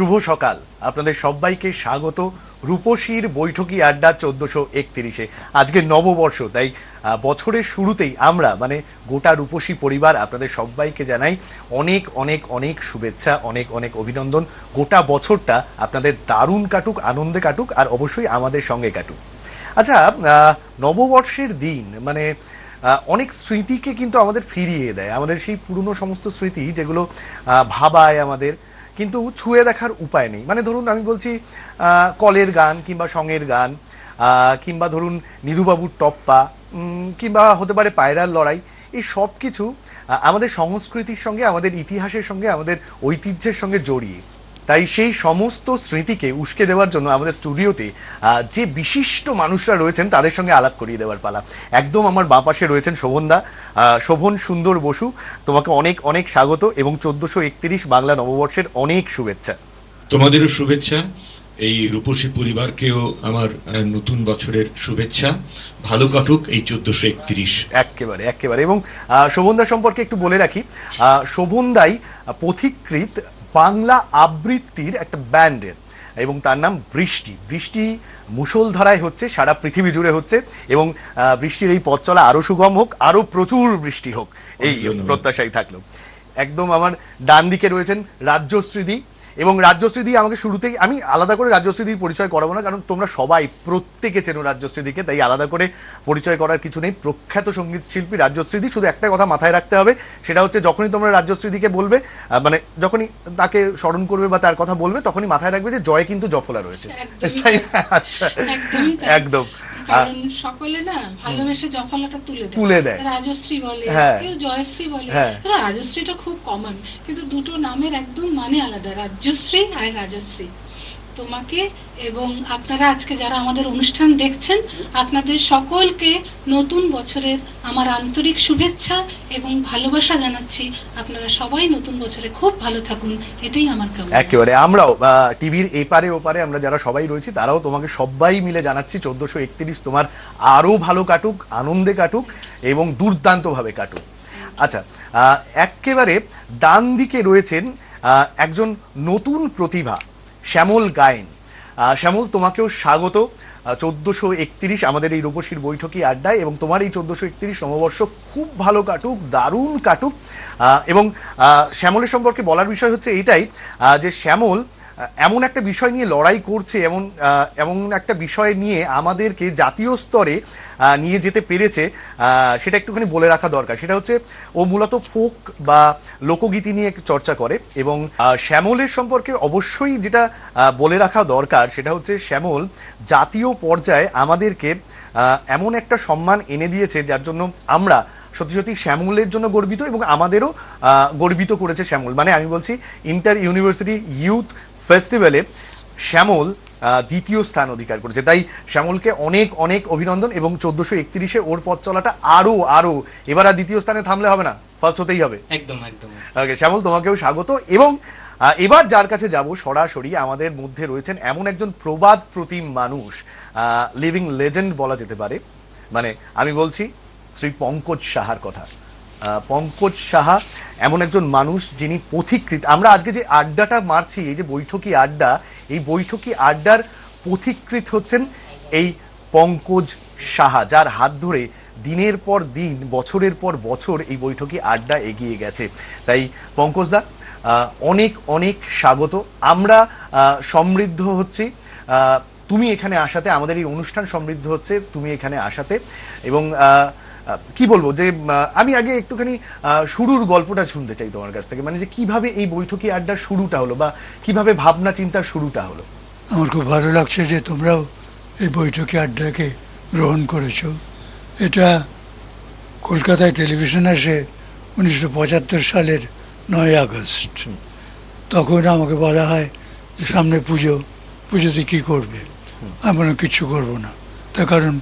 শুভ সকাল, আপনাদের সবাইকে স্বাগত রূপসীর বৈঠকি আড্ডা 1431-এ। আজকে নববর্ষ, তাই বছরের শুরুতেই আমরা মানে গোটা রূপসী পরিবার আপনাদের সবাইকে জানাই অনেক অনেক অনেক শুভেচ্ছা, অনেক অনেক অভিনন্দন। গোটা বছরটা আপনাদের দারুণ কাটুক, আনন্দে কাটুক, আর অবশ্যই আমাদের সঙ্গে কাটুক। আচ্ছা, নববর্ষের দিন মানে অনেক স্মৃতিকে কিন্তু আমাদের ফিরিয়ে দেয়, আমাদের সেই পুরনো সমস্ত স্মৃতি যেগুলো ভাবায় আমাদের, কিন্তু ছুঁয়ে দেখার উপায় নেই। মানে ধরুন আমি বলছি কলের গান কিংবা সঙের গান, কিংবা ধরুন নিধুবাবুর টপ্পা, কিংবা হতে পারে পায়রার লড়াই। এই সব কিছু আমাদের সংস্কৃতির সঙ্গে, আমাদের ইতিহাসের সঙ্গে, আমাদের ঐতিহ্যের সঙ্গে জড়িয়ে। তাই সেই সমস্ত স্মৃতিকে উস্কে দেওয়ার জন্য আমাদের স্টুডিওতে যে বিশিষ্ট মানুষরা রয়েছেন তাদের সঙ্গে আলাপ করিয়ে দেওয়ার পালা। একদম আমার বাঁ পাশে রয়েছেন শোভনদা, শোভন সুন্দর বসু। তোমাকে অনেক অনেক স্বাগত এবং 1431 বাংলা নববর্ষের অনেক শুভেচ্ছা। তোমাদেরও শুভেচ্ছা, এই রূপসী পরিবারকেও আমার নতুন বছরের শুভেচ্ছা। ভালো কাটুক এই 1431। একেবারে একেবারে। এবং শোভনদা সম্পর্কে একটু বলে রাখি, শোভনদাই পথিকৃত বাংলা আবৃত্তির একটা ব্যান্ডের, এবং তার নাম বৃষ্টি। বৃষ্টি মুষলধারায় হচ্ছে, সারা পৃথিবী জুড়ে হচ্ছে, এবং বৃষ্টির এই পথ চলা আরো সুগম হোক, আরো প্রচুর বৃষ্টি হোক, এই প্রত্যাশাই থাকলো। একদম আমার ডান দিকে রয়েছেন রাজ্যশ্রীদি, এবং রাজ্যশ্রীদি আমাকে শুরুতেই, আমি আলাদা করে রাজ্যশ্রীদির পরিচয় করাবো না, কারণ তোমরা সবাই প্রত্যেকে চেনো রাজ্যশ্রীদিকে, তাই আলাদা করে পরিচয় করার কিছু নেই। প্রখ্যাত সঙ্গীত শিল্পী রাজ্যশ্রীদি। শুধু একটা কথা মাথায় রাখতে হবে, সেটা হচ্ছে যখনই তোমরা রাজ্যশ্রীদিকে বলবে, মানে যখনই তাকে স্মরণ করবে বা তার কথা বলবে, তখনই মাথায় রাখবে যে জয় কিন্তু জফলা রয়েছে। আচ্ছা, একদম। কারণ সকলে না ভালোবেসে জফলাটা তুলে দেয়। রাজশ্রী বলে, কেউ জয়শ্রী বলে। রাজশ্রীটা খুব কমন, কিন্তু দুটো নামের একদম মানে আলাদা, রাজ্যশ্রী আর রাজশ্রী। তোমাকে এবং আপনারা আজকে যারা আমাদের অনুষ্ঠান দেখছেন, আপনাদের সকলকে নতুন বছরের আমার আন্তরিক শুভেচ্ছা এবং ভালোবাসা জানাচ্ছি। আপনারা সবাই নতুন বছরে খুব ভালো থাকুন, এটাই আমার কামনা। একেবারে আমরাও টিভির এপারে ওপারে আমরা যারা সবাই রয়েছি, তারাও তোমাকে সবাই মিলে জানাচ্ছি 1431 তোমার আরো ভালো কাটুক, আনন্দে কাটুক এবং দুর্দান্ত ভাবে কাটুক। আচ্ছা, একেবারে ডান দিকে রয়েছেন একজন নতুন প্রতিভা, শ্যামল গায়েন। শ্যামল, তোমাকেও স্বাগত 1431 আমাদের এই রূপসীর বৈঠকি আড্ডায়, এবং তোমার এই 1431 নববর্ষ খুব ভালো কাটুক, দারুণ কাটুক। এবং শ্যামলের সম্পর্কে বলার বিষয় হচ্ছে এইটাই যে শ্যামল এমন একটা বিষয় নিয়ে লড়াই করছে, এমন একটা বিষয় নিয়ে আমাদেরকে জাতীয় স্তরে নিয়ে যেতে পেরেছে, সেটা একটুখানি বলে রাখা দরকার। সেটা হচ্ছে ও মূলত ফোক বা লোকগীতি নিয়ে চর্চা করে, এবং শ্যামলের সম্পর্কে অবশ্যই যেটা বলে রাখা দরকার সেটা হচ্ছে শ্যামল জাতীয় পর্যায়ে আমাদেরকে এমন একটা সম্মান এনে দিয়েছে, যার জন্য আমরা সত্যি সত্যি শ্যামলের জন্য গর্বিত, এবং আমাদেরও গর্বিত করেছে শ্যামল। মানে আমি বলছি ইন্টার ইউনিভার্সিটি ইউথ ফেস্টিভ্যালে শ্যামল দ্বিতীয় স্থান অধিকার করেছে। তাই শ্যামলকে অনেক অনেক অভিনন্দন, এবং 1431-এ ওর পথ চলাটা আরো এবার আর দ্বিতীয় স্থানে থামলে হবে না, ফার্স্ট হতেই হবে। একদম একদম। ওকে শ্যামল, তোমাকেও স্বাগত। এবং এবার যার কাছে যাব, সরাসরি আমাদের মধ্যে রয়েছেন এমন একজন প্রবাদ প্রতিম মানুষ, লিভিং লেজেন্ড বলা যেতে পারে। মানে আমি বলছি শ্রী পঙ্কজ সাহার কথা। পঙ্কজ সাহা এমন একজন মানুষ যিনি পথিকৃত। আমরা আজকে যে আড্ডাটা মারছি, এই যে বৈঠকি আড্ডা, এই বৈঠকি আড্ডার পথিকৃত হচ্ছেন এই পঙ্কজ সাহা, যার হাত ধরে দিনের পর দিন, বছরের পর বছর এই বৈঠকি আড্ডা এগিয়ে গেছে। তাই পঙ্কজদা, অনেক অনেক স্বাগত। আমরা সমৃদ্ধ হচ্ছি তুমি এখানে আসাতে, আমাদের এই অনুষ্ঠান সমৃদ্ধ হচ্ছে তুমি এখানে আসাতে। এবং কি বলবো যে আমি আগে একটুখানি শুরুর গল্পটা শুনতে চাই তোমার কাছ থেকে, মানে যে কিভাবে এই বৈঠকি আড্ডার শুরুটা হলো, বা কিভাবে ভাবনা চিন্তার শুরুটা হলো। আমার খুব ভালো লাগছে যে তোমরাও এই বৈঠকি আড্ডাকে গ্রহণ করেছো। এটা কলকাতায় টেলিভিশন আসে 1975 সালের 9 আগস্ট। তখন আমাকে বলা হয় যে সামনে পুজোতে কী করবে? আমি বললাম কিচ্ছু করবো না, তার কারণ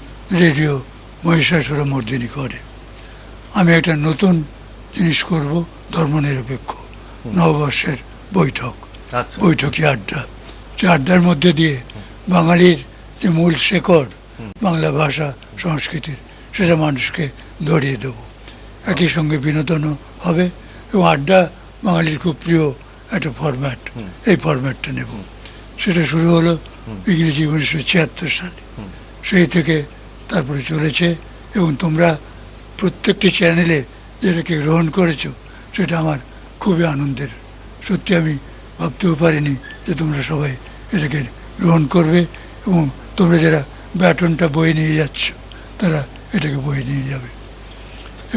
রেডিও মহিষাসুরমর্দিনী করে। আমি একটা নতুন জিনিস করব, ধর্মনিরপেক্ষ নববর্ষের বৈঠক, বৈঠকি আড্ডা। যে আড্ডার মধ্যে দিয়ে বাঙালির যে মূল শেকড়, বাংলা ভাষা সংস্কৃতির, সেটা মানুষকে ধরিয়ে দেব। একই সঙ্গে বিনোদনও হবে, এবং আড্ডা বাঙালির খুব প্রিয় একটা ফরম্যাট, এই ফরম্যাটটা নেব। সেটা শুরু হলো ইংরেজি 1976 সালে, সেই থেকে তারপরে চলেছে। এবং তোমরা প্রত্যেকটি চ্যানেলে যেটাকে গ্রহণ করেছো সেটা আমার খুবই আনন্দের। সত্যি আমি ভাবতেও পারিনি যে তোমরা সবাই এটাকে গ্রহণ করবে, এবং তোমরা যারা ব্যাটনটা বয়ে নিয়ে যাচ্ছ তারা এটাকে বয়ে নিয়ে যাবে,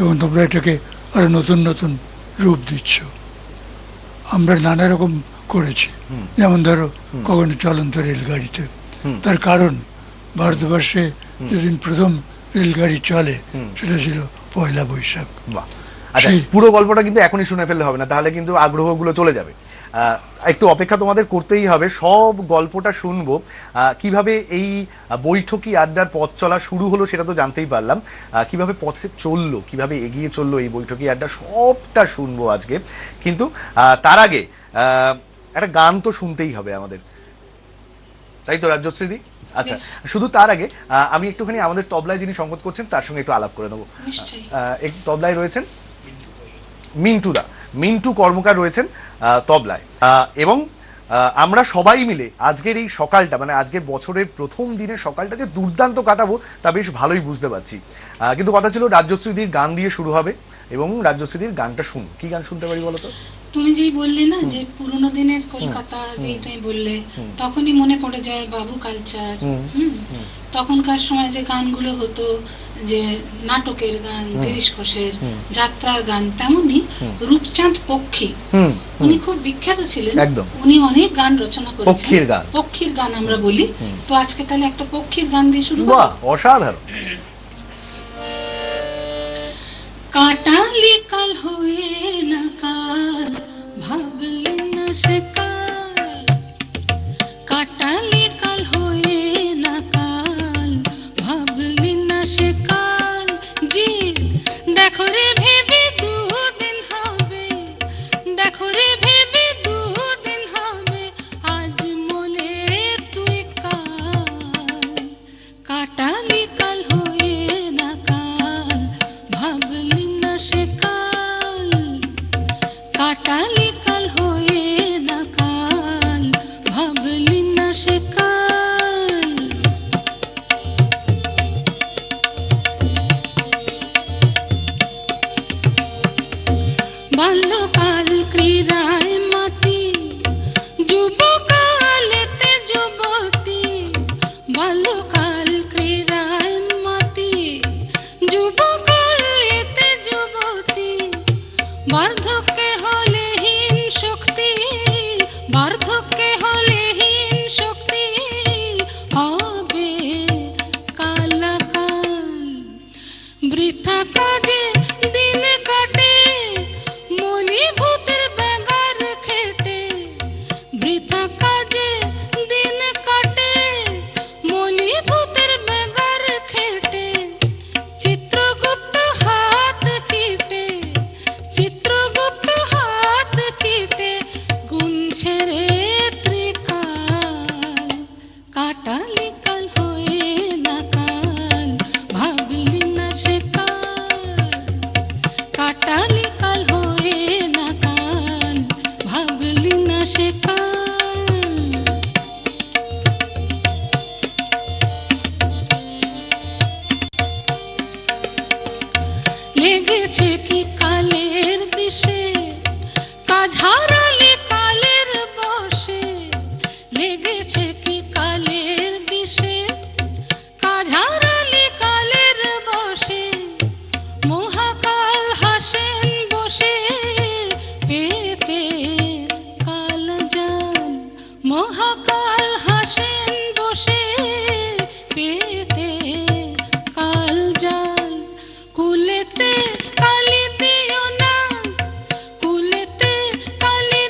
এবং তোমরা এটাকে আরো নতুন নতুন রূপ দিচ্ছ। আমরা নানা রকম করেছি, যেমন ধরো কখনো চলন্ত রেলগাড়িতে। তার কারণ ভারতবর্ষে যেদিন প্রথম রেলগাড়ি চলে সেটা ছিল 1 বৈশাখ। আচ্ছা, পুরো গল্পটা কিন্তু এখনই শুনে ফেললে হবে না, তাহলে কিন্তু আগ্রহগুলো চলে যাবে। একটু অপেক্ষা তোমাদের করতেই হবে, সব গল্পটা শুনবো। কিভাবে এই বৈঠকি আড্ডার পথ চলা শুরু হলো সেটা তো জানতেই পারলাম, কিভাবে পথে চললো, কিভাবে এগিয়ে চললো এই বৈঠকি আড্ডা, সবটা শুনবো আজকে। কিন্তু তার আগে একটা গান তো শুনতেই হবে আমাদের, তাই তো রাজ্যশ্রীদি? আচ্ছা, শুধু তার আগে আমি একটুখানি আমাদের তবলায় যিনি সংগত করছেন তার সঙ্গে একটু আলাপ করে নেবো। তবলায় রয়েছেন মিন্টু কর্মকার রয়েছেন তবলায়, এবং আমরা সবাই মিলে আজকের এই সকালটা, মানে আজকের বছরের প্রথম দিনের সকালটা যে দুর্দান্ত কাটাবো তা বেশ ভালোই বুঝতে পারছি। কিন্তু কথা ছিল রাজ্যশ্রীদির গান দিয়ে শুরু হবে, এবং রাজ্যশ্রীদির গানটা শুন। কি গান শুনতে পারি বলো তো? তুমি যেই বললে না যে পুরোনো দিনের কলকাতা, যেই তুমি বললে, তখনই মনে পড়ে যায় বাবু কালচার। তখনকার সময় যে গানগুলো হতো, যে নাটকের গান, গিরিশ ঘোষের যাত্রার গান, তেমনি রূপচাঁদ পক্ষী, উনি খুব বিখ্যাত ছিলেন। উনি অনেক গান রচনা করেছেন, পক্ষীর গান আমরা বলি। তো আজকে তাহলে একটা পক্ষীর গান দিয়ে শুরু করব। অসাধারণ। কাটালি কাল হয়ে না কাল, ভাবলি না সে কাল। কাটালি কাল হয়ে না কাল, ভাবলি না সে কাল। জি দেখো রে ভেবে দুদিন হবে, দেখো রে ভেবে দুদিন হবে, আজ মনে তুই কাল। কাটালি কাল হয়ে না কাল, ভাবলি না সে কাল। কাটালি কাল হয়ে না কাল, ভাবলি না সে কাল। বাল্যকাল ক্রীড়ায় মাতি, যুবকালেতে যুবতী। বাল্যকাল ক্রীড়ায় মাতি, যুবকালেতে যুবতী। বার্ধক্যে হলে হীন শক্তি, বার্ধক্যে হলে হীন শক্তি, হবে কালাকাল। বৃথা কাজে দিন কাটে, মলিভূতের ব্যাগার খেটে। বৃথা কাজে দিন কাটে, মলিভূতের ব্যাগার খেটে। চিত্রগুপ্ত হাত চিটে, চিত্রগুপ্ত হাত চিটে, গুনছে রে ত্রিকাল। কাটালি কাল হয়ে না কাল, ভাবলি না সে কাল। কাটালি কাল হয়ে না কাল, ভাবলি না সে কাল। লেগেছে কি কালের দিশে, কাজ হারালে কালের বসে। লেগেছে কি কালের দিশে, কাজ হারালে কালের বসে। মহাকাল হাসেন বসে, পেতে কাল জাল। মহাকাল হাসেন বসে, পেতে কাল জাল। কুলেতে কালি দিও না, কুলেতে কালি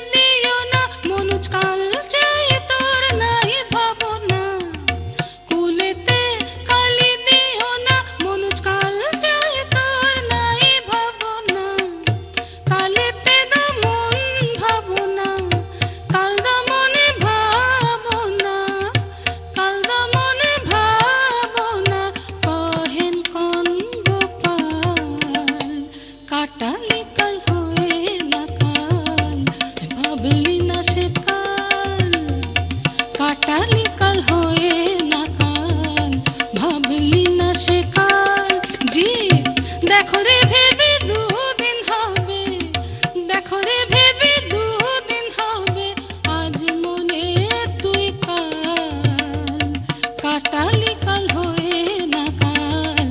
কাটালি কাল হয়ে না কাল,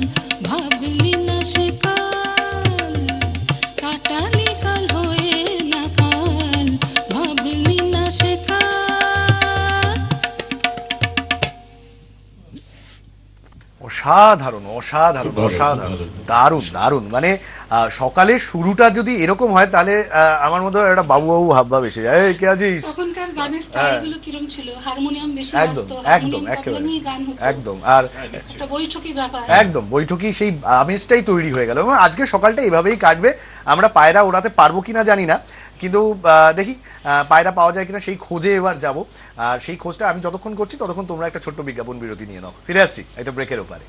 ভাবলি না সে কাল। কাটালি কাল হয়ে না কাল, ভাবলি না সে কাল। অসাধারণ অসাধারণ অসাধারণ, দারুণ দারুণ। মানে সকালের শুরুটা যদি এরকম হয় তাহলে আমার মধ্যে একটা বাবু বাবু ভাবভাব এসে যায়, এই কে আছিস। তখনকার গানের স্টাইল গুলো কিরকম ছিল, হারমোনিয়াম বেশি একদম বাজতো, একদম হারমোনিয়াম তবলা একেবারে নিয়ে গান হতো, একদম। আর একটা বৈঠকি ব্যাপার। একদম বৈঠকি সেই আমেজটাই তৈরি হয়ে গেল। এবং আজকে সকালটা এভাবেই কাটবে। আমরা পায়রা ওড়াতে পারবো কিনা জানি না, কিন্তু দেখি পায়রা পাওয়া যায় কিনা সেই খোঁজে এবার যাব। আর সেই খোঁজটা আমি যতক্ষণ করছি ততক্ষণ তোমরা একটা ছোট্ট বিজ্ঞাপন বিরতি নিয়ে নাও। ফিরে আসছি এটা ব্রেকের ওপারে।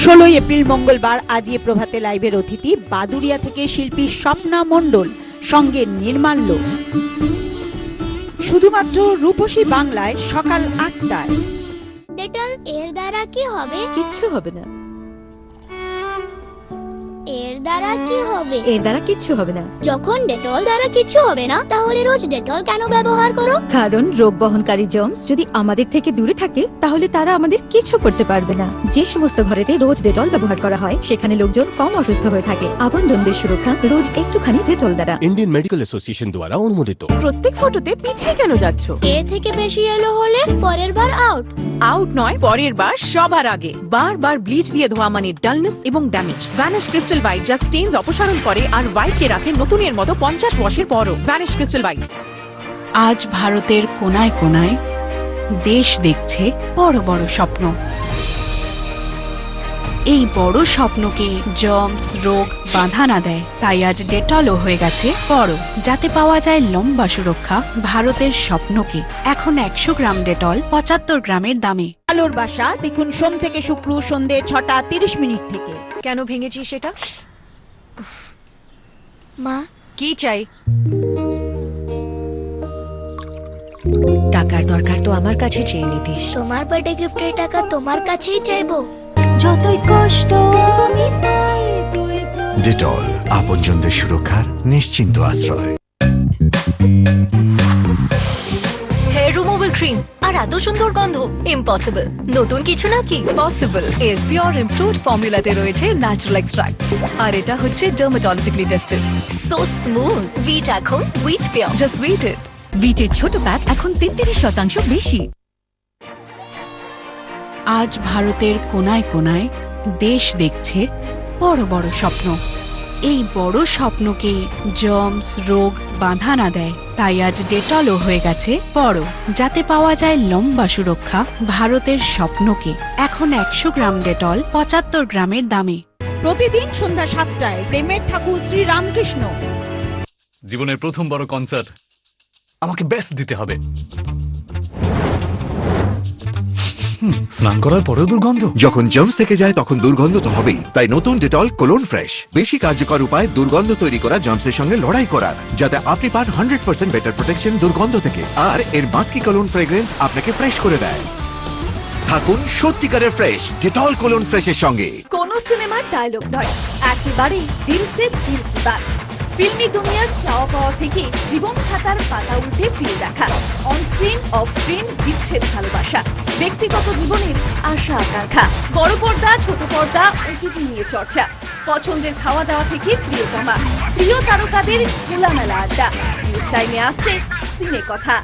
ষোলোই এপ্রিল মঙ্গলবার আজিয়ে প্রভাতে লাইভের অতিথি বাদুড়িয়া থেকে শিল্পী স্বপ্না মণ্ডল, সঙ্গে নির্মাল্য। শুধুমাত্র রূপসী বাংলায় সকাল ৮টায়। ডেটল এর দ্বারা কি হবে? কিচ্ছু হবে না। এর দ্বারা কি হবে? এর দ্বারা কিচ্ছু হবে না। যখন ডেটল দ্বারা কিছু হবে না, তাহলে রোজ ডেটল কেন ব্যবহার করো? কারণ রোগ বহনকারী জার্মস যদি আমাদের থেকে দূরে থাকে তাহলে তারা আমাদের কিছু করতে পারবে না। যে সমস্ত ঘরেতে রোজ ডেটল ব্যবহার করা হয় সেখানে লোকজন কম অসুস্থ হয়ে থাকে। আপনজনদের সুরক্ষা রোজ একটুখানি ডেটল দ্বারা। ইন্ডিয়ান মেডিকেল অ্যাসোসিয়েশন দ্বারা অনুমোদিত। প্রত্যেক ফটোতে পিছিয়ে কেন যাচ্ছ? এর থেকে বেশি এলো হলে পরের বার আউট। আউট নয়, পরের বার সবার আগে। বারবার ব্লিচ দিয়ে ধোয়া মানে ডালনেস এবং ড্যামেজ। ভ্যানিশ ক্রিস্টাল হোয়াইট যা স্টেইনস অপসারণ করে আর হোয়াইটকে রাখে নতুনের মতো 50 ওয়াশের পরও। Vanish crystal white. আজ ভারতের কোনায় কোনায় দেশ দেখছে বড় বড় স্বপ্ন। এই বড় স্বপ্নকে জার্মস রোগ বাধা না দেয়, তাই আজ ডেটলও হয়ে গেছে বড়, যাতে পাওয়া যায় লম্বা সুরক্ষা ভারতের স্বপ্নকে। এখন 100 গ্রাম ডেটল 75 গ্রামের দামে। আলোর বাসা দেখুন সোম থেকে শুক্র সন্ধে 6টা 30 মিনিট থেকে। কেন ভেঙেছিস সেটা? মা, কি চাই? টাকার দরকার তো আমার কাছে চেয়ে নিতিস। তোমার বার্থডে গিফটের টাকা তোমার কাছেই চাইবো। যতই কষ্ট আমি পাই, ডেটল আপনজনদের সুরক্ষার নিশ্চিন্ত আশ্রয়। হেয়ার রিমুভাল ক্রিম আর এত সুন্দর গন্ধ, ইম্পসিবল। নতুন কিছু নাকি? পসিবল। এর পিওর ইমপ্রুভড ফর্মুলাতে রয়েছে ন্যাচারাল এক্সট্রাক্টস, আর এটা হচ্ছে dermatologically tested. So smooth. Veet এখন Veet pure. Just Veet it. ভিটের ছোট প্যাক এখন 33% বেশি। আজ ভারতের কোনায় কোনায় দেশ দেখছে বড় বড় স্বপ্ন। এই বড় স্বপ্নকে জার্মস রোগ বাধা না দেয়, তাই আজ ডেটলও হয়ে গেছে বড়, যাতে পাওয়া যায় লম্বা সুরক্ষা ভারতের স্বপ্নকে। এখন 100 গ্রাম ডেটল 75 গ্রামের দামে। প্রতিদিন সন্ধ্যা 7টায় প্রেমের ঠাকুর শ্রী রামকৃষ্ণ। জীবনের প্রথম বড় কনসার্ট, আমাকে বেস্ট দিতে হবে। স্নান করার পরেও দুর্গন্ধ। যখন জার্মস থেকে যায় তখন দুর্গন্ধ তো হবেই, তাই নতুন ডেটল কোলন ফ্রেশ বেশি কার্যকর উপায় দুর্গন্ধ তৈরি করা জার্মসের সঙ্গে লড়াই করার, যাতে আপনি পান 100% বেটার প্রোটেকশন দুর্গন্ধ থেকে। আর এর মাস্কি কোলন ফ্রেগ্রেন্স আপনাকে ফ্রেশ করে দেয়। থাকুন সত্যিকারের ফ্রেশ ডেটল কোলন ফ্রেশের সঙ্গে। কোন সিনেমার ডায়লগ নয়, একেবারে দিল সে দিল কি বাত। ফিল্মি দুনিয়ার চাওয়া পাওয়া থেকে জীবন খাতার পাতা উল্টে ফিরে দেখা। অন স্ক্রিন অফ স্ক্রিন বিচ্ছেদ ভালোবাসা, ব্যক্তিগত জীবনের আশা আকাঙ্ক্ষা, বড় পর্দা ছোট পর্দা ওটিটি নিয়ে চর্চা, পছন্দের খাওয়া দাওয়া থেকে প্রিয়তমা, প্রিয় তারকাদের খোলামেলা আড্ডা। নিউজ টাইমে আসছে সিনে কথা।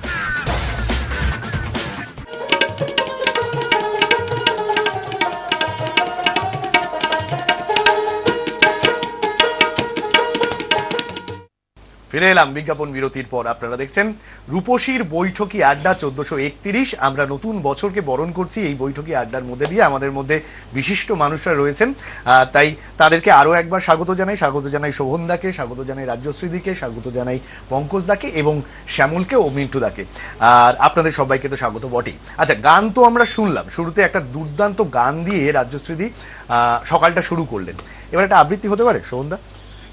ফিরে এলাম বিজ্ঞাপন বিরতির পর। আপনারা দেখছেন রূপসীর বৈঠকি আড্ডা 1431। আমরা নতুন বছরকে বরণ করছি এই বৈঠকি আড্ডার মধ্যে দিয়ে। আমাদের মধ্যে বিশিষ্ট মানুষরা রয়েছেন, তাই তাদেরকে আরও একবার স্বাগত জানাই শোভনদাকে, স্বাগত জানাই রাজ্যশ্রীদিকে, স্বাগত জানাই পঙ্কজদাকে এবং শ্যামলকে ও মিন্টুদাকে। আর আপনাদের সবাইকে তো স্বাগত বটেই। আচ্ছা, গান তো আমরা শুনলাম, শুরুতে একটা দুর্দান্ত গান দিয়ে রাজ্যশ্রীদি সকালটা শুরু করলেন। এবার একটা আবৃত্তি হতে পারে শোভনদা?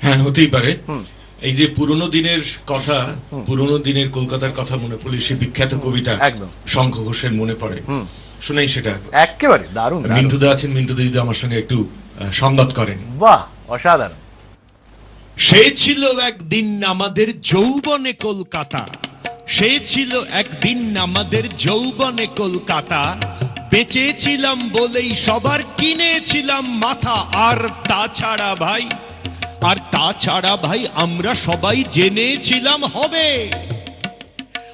হ্যাঁ, হতেই পারে। এই যে পুরনো দিনের কথা, পুরনো দিনের কলকাতার কথা মনে পড়লে সে বিখ্যাত কবিতা একদম শঙ্খ ঘোষের মনে পড়ে। শুনেই সেটা একেবারে দারুণ। মিন্টুদা আছেন, মিন্টুদা যদি আমার সঙ্গে একটু সংবাদ করেন। বাহ, অসাধারণ। সে ছিল একদিন আমাদের যৌবনে কলকাতা, সে ছিল একদিন আমাদের যৌবনে কলকাতা, বেঁচেছিলাম বলেই সবার কিনেছিলাম মাথা। আর তাছাড়া ভাই আমরা সবাই জেনেছিলাম হবে,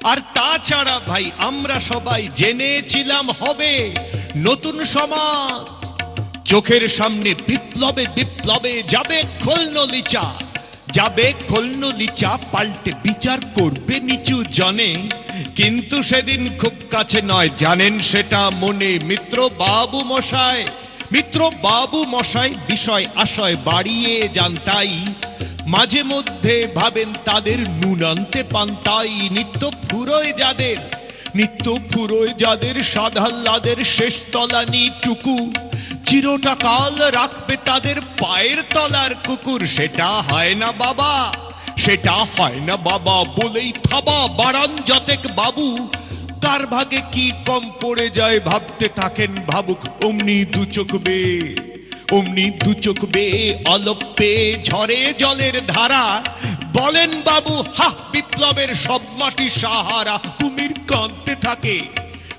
আর তাছাড়া ভাই আমরা সবাই জেনেছিলাম হবে নতুন সমাজ। চোখের সামনে বিপ্লবে বিপ্লবে যাবে খোলনলিচা, যাবে খোলনলিচা, পাল্টে বিচার করবে নিচু জনে। কিন্তু সেদিন খুব কাছে নয়, জানেন সেটা মনে মিত্র বাবু মশাই, মিত্র বাবু মশাই বিষয় আশয় বাড়িয়ে যান। তাই মাঝে মধ্যে ভাবেন তাদের নুন আনতে পান, তাই নিত্য ফুরোয় যাদের সাধাল্লাদের শেষ তলানি টুকু, চিরটা কাল রাখবে তাদের পায়ের তলার কুকুর। সেটা হয় না বাবা, সেটা হয় না বাবা বলেই থাবা বাড়ান যতেক বাবু। কার ভাগে কি কম পড়ে যায় ভাবতে থাকেন ভাবুক, অমনি দু চোখ বেয়ে অলপ পেয়ে ঝরে জলের ধারা। বলেন বাবু হা, বিপ্লবের সব মাটি সাহারা।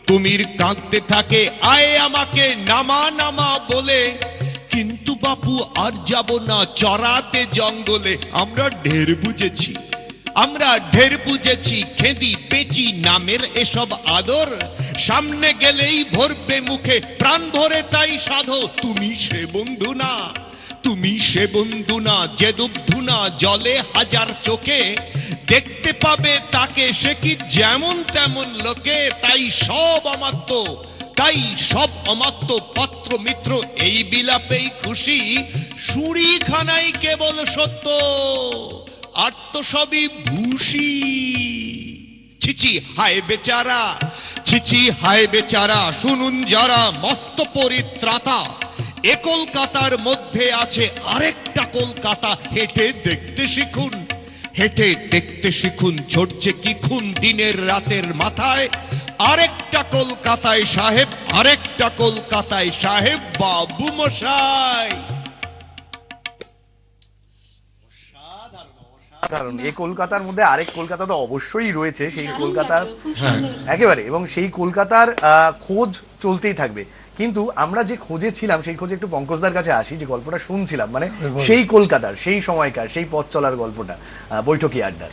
কুমির কাঁদতে থাকে আয় আমাকে নামা নামা বলে, কিন্তু বাপু আর যাব না চড়াতে জঙ্গলে। আমরা ঢের বুঝেছি খেদি পেচি নামের এসব আদর, সামনে গেলেই ভরবে মুখে প্রাণ ভরে তাই সাধো। তুমি সে বন্ধু না যে দুবধুনা জলে হাজার চোখে, দেখতে পাবে তাকে সে কি যেমন তেমন লোকে। তাই সব অমাত্য পাত্র মিত্র এই বিলাপেই খুশি, সুড়িখানাই কেবল সত্য আর তো সবই ভূষি। ছিছি হায় বেচারা শুনুন যারা মস্ত পরিত্রাতা, এ কলকাতার মধ্যে আছে আরেকটা কলকাতা। হেঁটে দেখতে শিখুন ঝরছে কি খুন দিনের রাতের মাথায়। আরেকটা কলকাতায় সাহেব বাবু মশাই। সাধারণ এই কলকাতার মধ্যে আরেক কলকাতা তো অবশ্যই রয়েছে, সেই কলকাতার একেবারে, এবং সেই কলকাতার খোঁজ চলতেই থাকবে। কিন্তু আমরা যে খোঁজে ছিলাম সেই খোঁজে একটু পঙ্কজদার কাছে আসি, যে গল্পটা শুনছিলাম মানে সেই কলকাতার সেই সময়কার সেই পথ চলার গল্পটা বৈঠকি আড্ডার।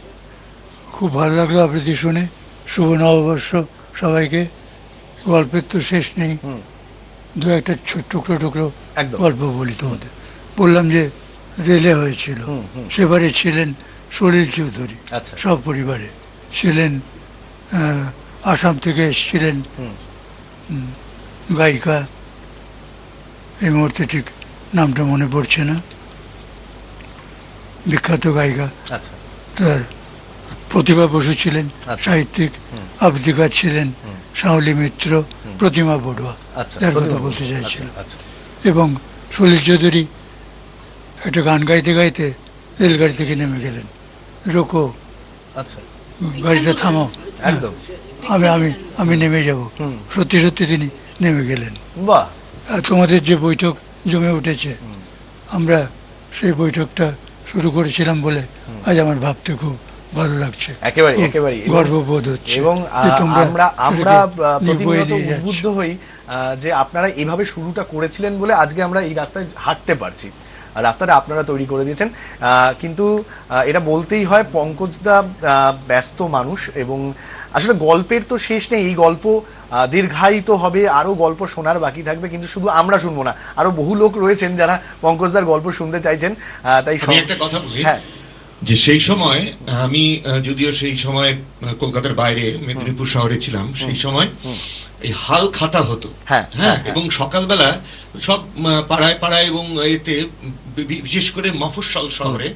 খুব ভালো লাগলো আবৃত্তি শুনে। শুভ নববর্ষ সবাইকে। গল্পের তো শেষ নেই, দু একটা টুকরো গল্প বলি তোমাদের। বললাম যে রেলে হয়েছিল, সেবারে ছিলেন সলিল চৌধুরী সব পরিবারে ছিলেন। আসাম থেকে এসেছিলেন গায়িকা, এই মুহূর্তে ঠিক নামটা মনে পড়ছে না, বিখ্যাত গায়িকা। তার প্রতিভা বসু ছিলেন সাহিত্যিক, আবৃত্তিকার ছিলেন শাওলি মিত্র, প্রতিমা বড়ুয়া, যার কথা বলতে চাইছিল। এবং সলিল চৌধুরী একটা গান গাইতে গাইতে রেলগাড়ি থেকে নেমে গেলেন। রোকো, গাড়িটা থামাও, আমি নেমে যাব। সত্যি সত্যি তিনি নেমে গেলেন। তোমাদের যে বৈঠক জমে উঠেছে, আমরা সেই বৈঠকটা শুরু করেছিলাম বলে আজ আমার ভাবতে খুব ভালো লাগছে, একেবারে গর্ববোধ হচ্ছে। এবং আমরা প্রতিনিয়ত উদ্বুদ্ধ হই যে আপনারা এইভাবে শুরুটা করেছিলেন বলে আজকে আমরা এই রাস্তায় হাঁটতে পারছি। রাস্তাটা আপনারা তৈরি করে দিয়েছেন। কিন্তু এটা বলতেই হয়, পঙ্কজদা ব্যস্ত মানুষ, এবং আসলে গল্পের তো শেষ নেই। এই গল্প দীর্ঘায়িত হবে, আরো গল্প শোনার বাকি থাকবে, কিন্তু শুধু আমরা শুনবো না, আরো বহু লোক রয়েছেন যারা পঙ্কজদার গল্প শুনতে চাইছেন। তাই একটা কথা বলি, যে সেই সময় আমি যদিও সেই সময় কলকাতার বাইরে মেদিনীপুর শহরে ছিলাম, সেই সময় এই হাল খাতা হতো, এবং সকালবেলা সব পাড়ায় পাড়ায় এবং এতে বিশেষ করে মফস্বল শহরে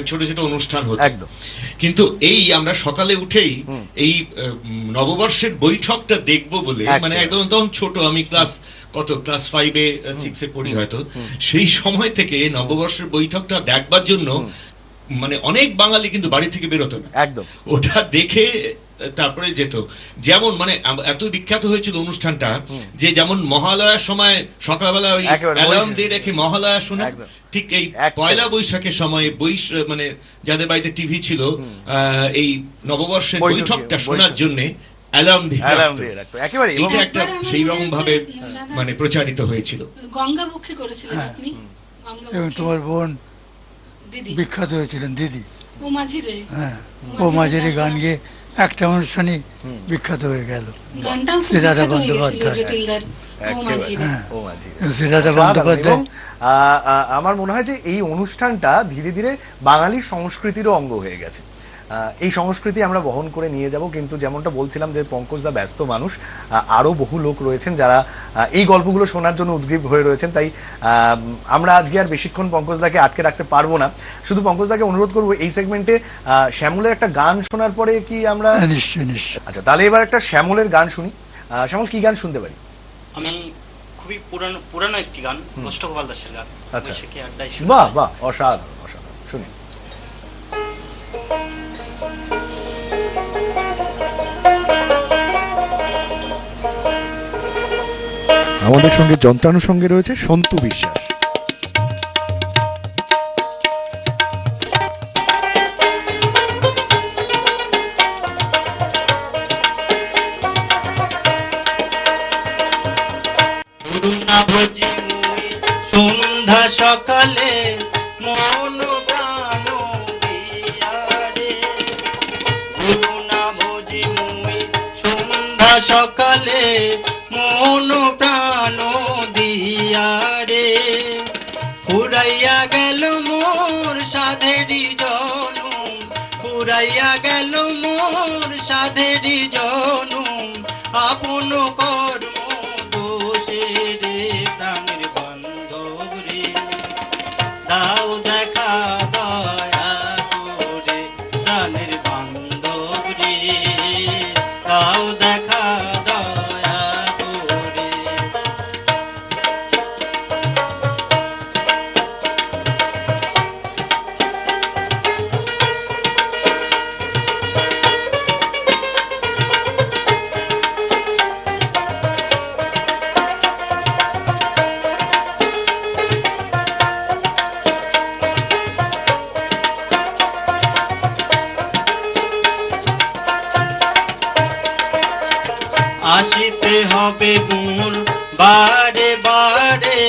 ছোট ছোট অনুষ্ঠান হতো। কিন্তু এই আমরা সকালে উঠেই এই নববর্ষের বৈঠকটা দেখবো বলে, মানে একদম তখন ছোট, আমি ক্লাস 5-এ 6-এ পড়ি হয়তো, সেই সময় থেকে নববর্ষের বৈঠকটা দেখবার জন্য মানে অনেক বাঙালি কিন্তু বাড়ি থেকে বেরোতো না। ওটা দেখে তারপরে যেত। যেমন মানে এত বিখ্যাত হয়েছিল অনুষ্ঠানটা যে যেমন মহালয়ার সময় সকালবেলা ওই অ্যালার্ম দিয়ে রেখে মহালয়া শোনা, ঠিক এই পয়লা বৈশাখের সময় মানে যাদের বাড়িতে টিভি ছিল এই নববর্ষের বৈঠকটা শোনার জন্য অ্যালার্ম দিয়ে রাখতো একেবারে। এটা একটা সেই রকম ভাবে মানে প্রচারিত হয়েছিল। গঙ্গাবক্ষে করেছিলেন আপনি, এবং তোমার বোন বিখ্যাত হয়েছিলেন দিদি ও মাঝিরে। হ্যাঁ, ও মাঝিরে গান গিয়ে একটা অনুষ্ঠানই বিখ্যাত হয়ে গেল। গানটাও শ্রীরাধা বন্দ্যোপাধ্যায়, শ্রীরাধা বন্দ্যোপাধ্যায়। আমার মনে হয় যে এই অনুষ্ঠানটা ধীরে ধীরে বাঙালির সংস্কৃতিরও অঙ্গ হয়ে গেছে। এই সংস্কৃতি আমরা বহন করে নিয়ে যাব, কিন্তু যেমনটা বলছিলাম যে পঙ্কজদা ব্যস্ত মানুষ, আরও বহু লোক রয়েছেন যারা এই গল্পগুলো শোনার জন্য উদ্গ্রীব হয়ে রয়েছেন। তাই আমরা আজকে আর বেশিক্ষণ পঙ্কজদাকে আটকে রাখতে পারবো না। শুধু পঙ্কজদাকে অনুরোধ করবো এই সেগমেন্টে শ্যামলের একটা গান শোনার পরে কি আমরা? নিশ্চয়ই নিশ্চয়ই। আচ্ছা, তাহলে এবার একটা শ্যামলের গান শুনি। শ্যামল, কি গান শুনতে পারি? আমি খুবই পুরানো একটি গান, কষ্ট গোপাল দাসের গান। আচ্ছা, বাহ বাহ, অসাধারণ অসাধারণ, শুনি। আমাদের সঙ্গে যন্ত্রানুষঙ্গে রয়েছে সন্তু বিশ্বাস। সন্ধ্যা সকালে মন প্রাণ দিয়ারে, গুরু না ভোজি মুই সন্ধ্যা সকালে মন প্রাণ দিয়ারে, ফুরাইয়া গেল মোর সাধেরি জনম, ফুরাইয়া গেল মোর সাধেরি জনম, আপন কর্ম দোষে রে প্রাণের বান্ধব রে, দাও দেখা দয়া করে প্রাণের বান্ধব রে, দাও দেখা দয়া করে। আসিতে হবে মোর বারে বারে,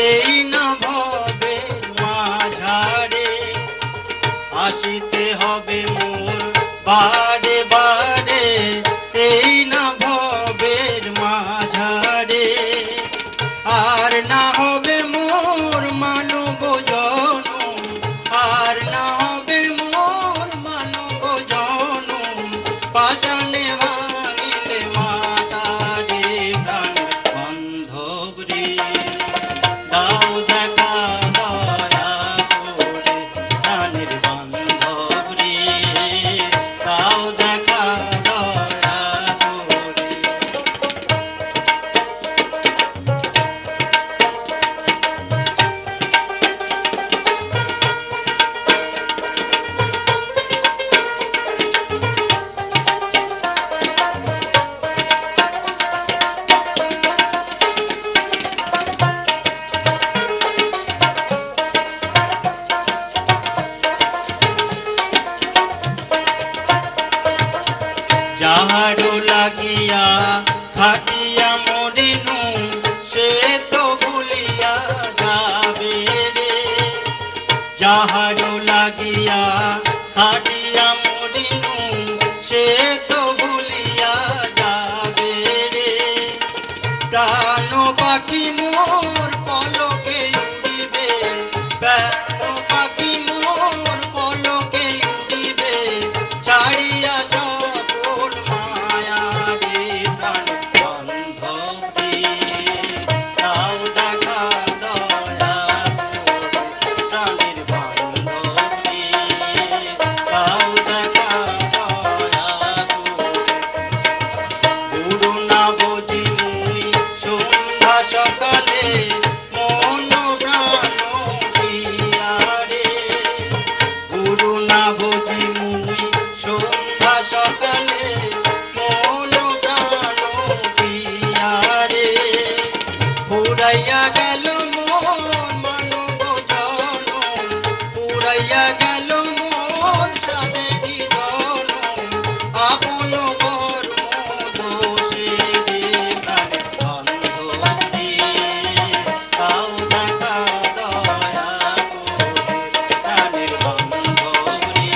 এই না ভবে মাঝারে, আসিতে হবে মোর বারে বারে, এই না ভবের মাঝারে, আর না হবে মোর মানব জনম, আর না হবে মোর মানব জনম, পাশানে ভাঙিলে মাতারে প্রাণের বান্ধব রে, দাও দেখা দয়া করে প্রাণের বান্ধব রে, দাও দেখা দয়া করে। যাহারো লাগিয়া খাটিয়া মরিনু, সে তো ভুলিয়া যাবে রে, যাহারো লাগিয়া খাটিয়া মরিনু, সে তো ভুলিয়া যাবে রে, প্রাণ পাখি মোর পলকে উড়িবে, প্রাণ পাখি মোর পলকে উড়িবে, ছাড়িয়া সকল মায়া রে প্রাণের বান্ধব রে, দাও দেখা দয়া করে প্রাণের বান্ধব রে, দাও দেখা গেল মোর সাদেরি জনম আপন কর্ম দোষে রে প্রাণের বান্ধব রে তাও দেখা দয়া করে প্রাণের বান্ধব রে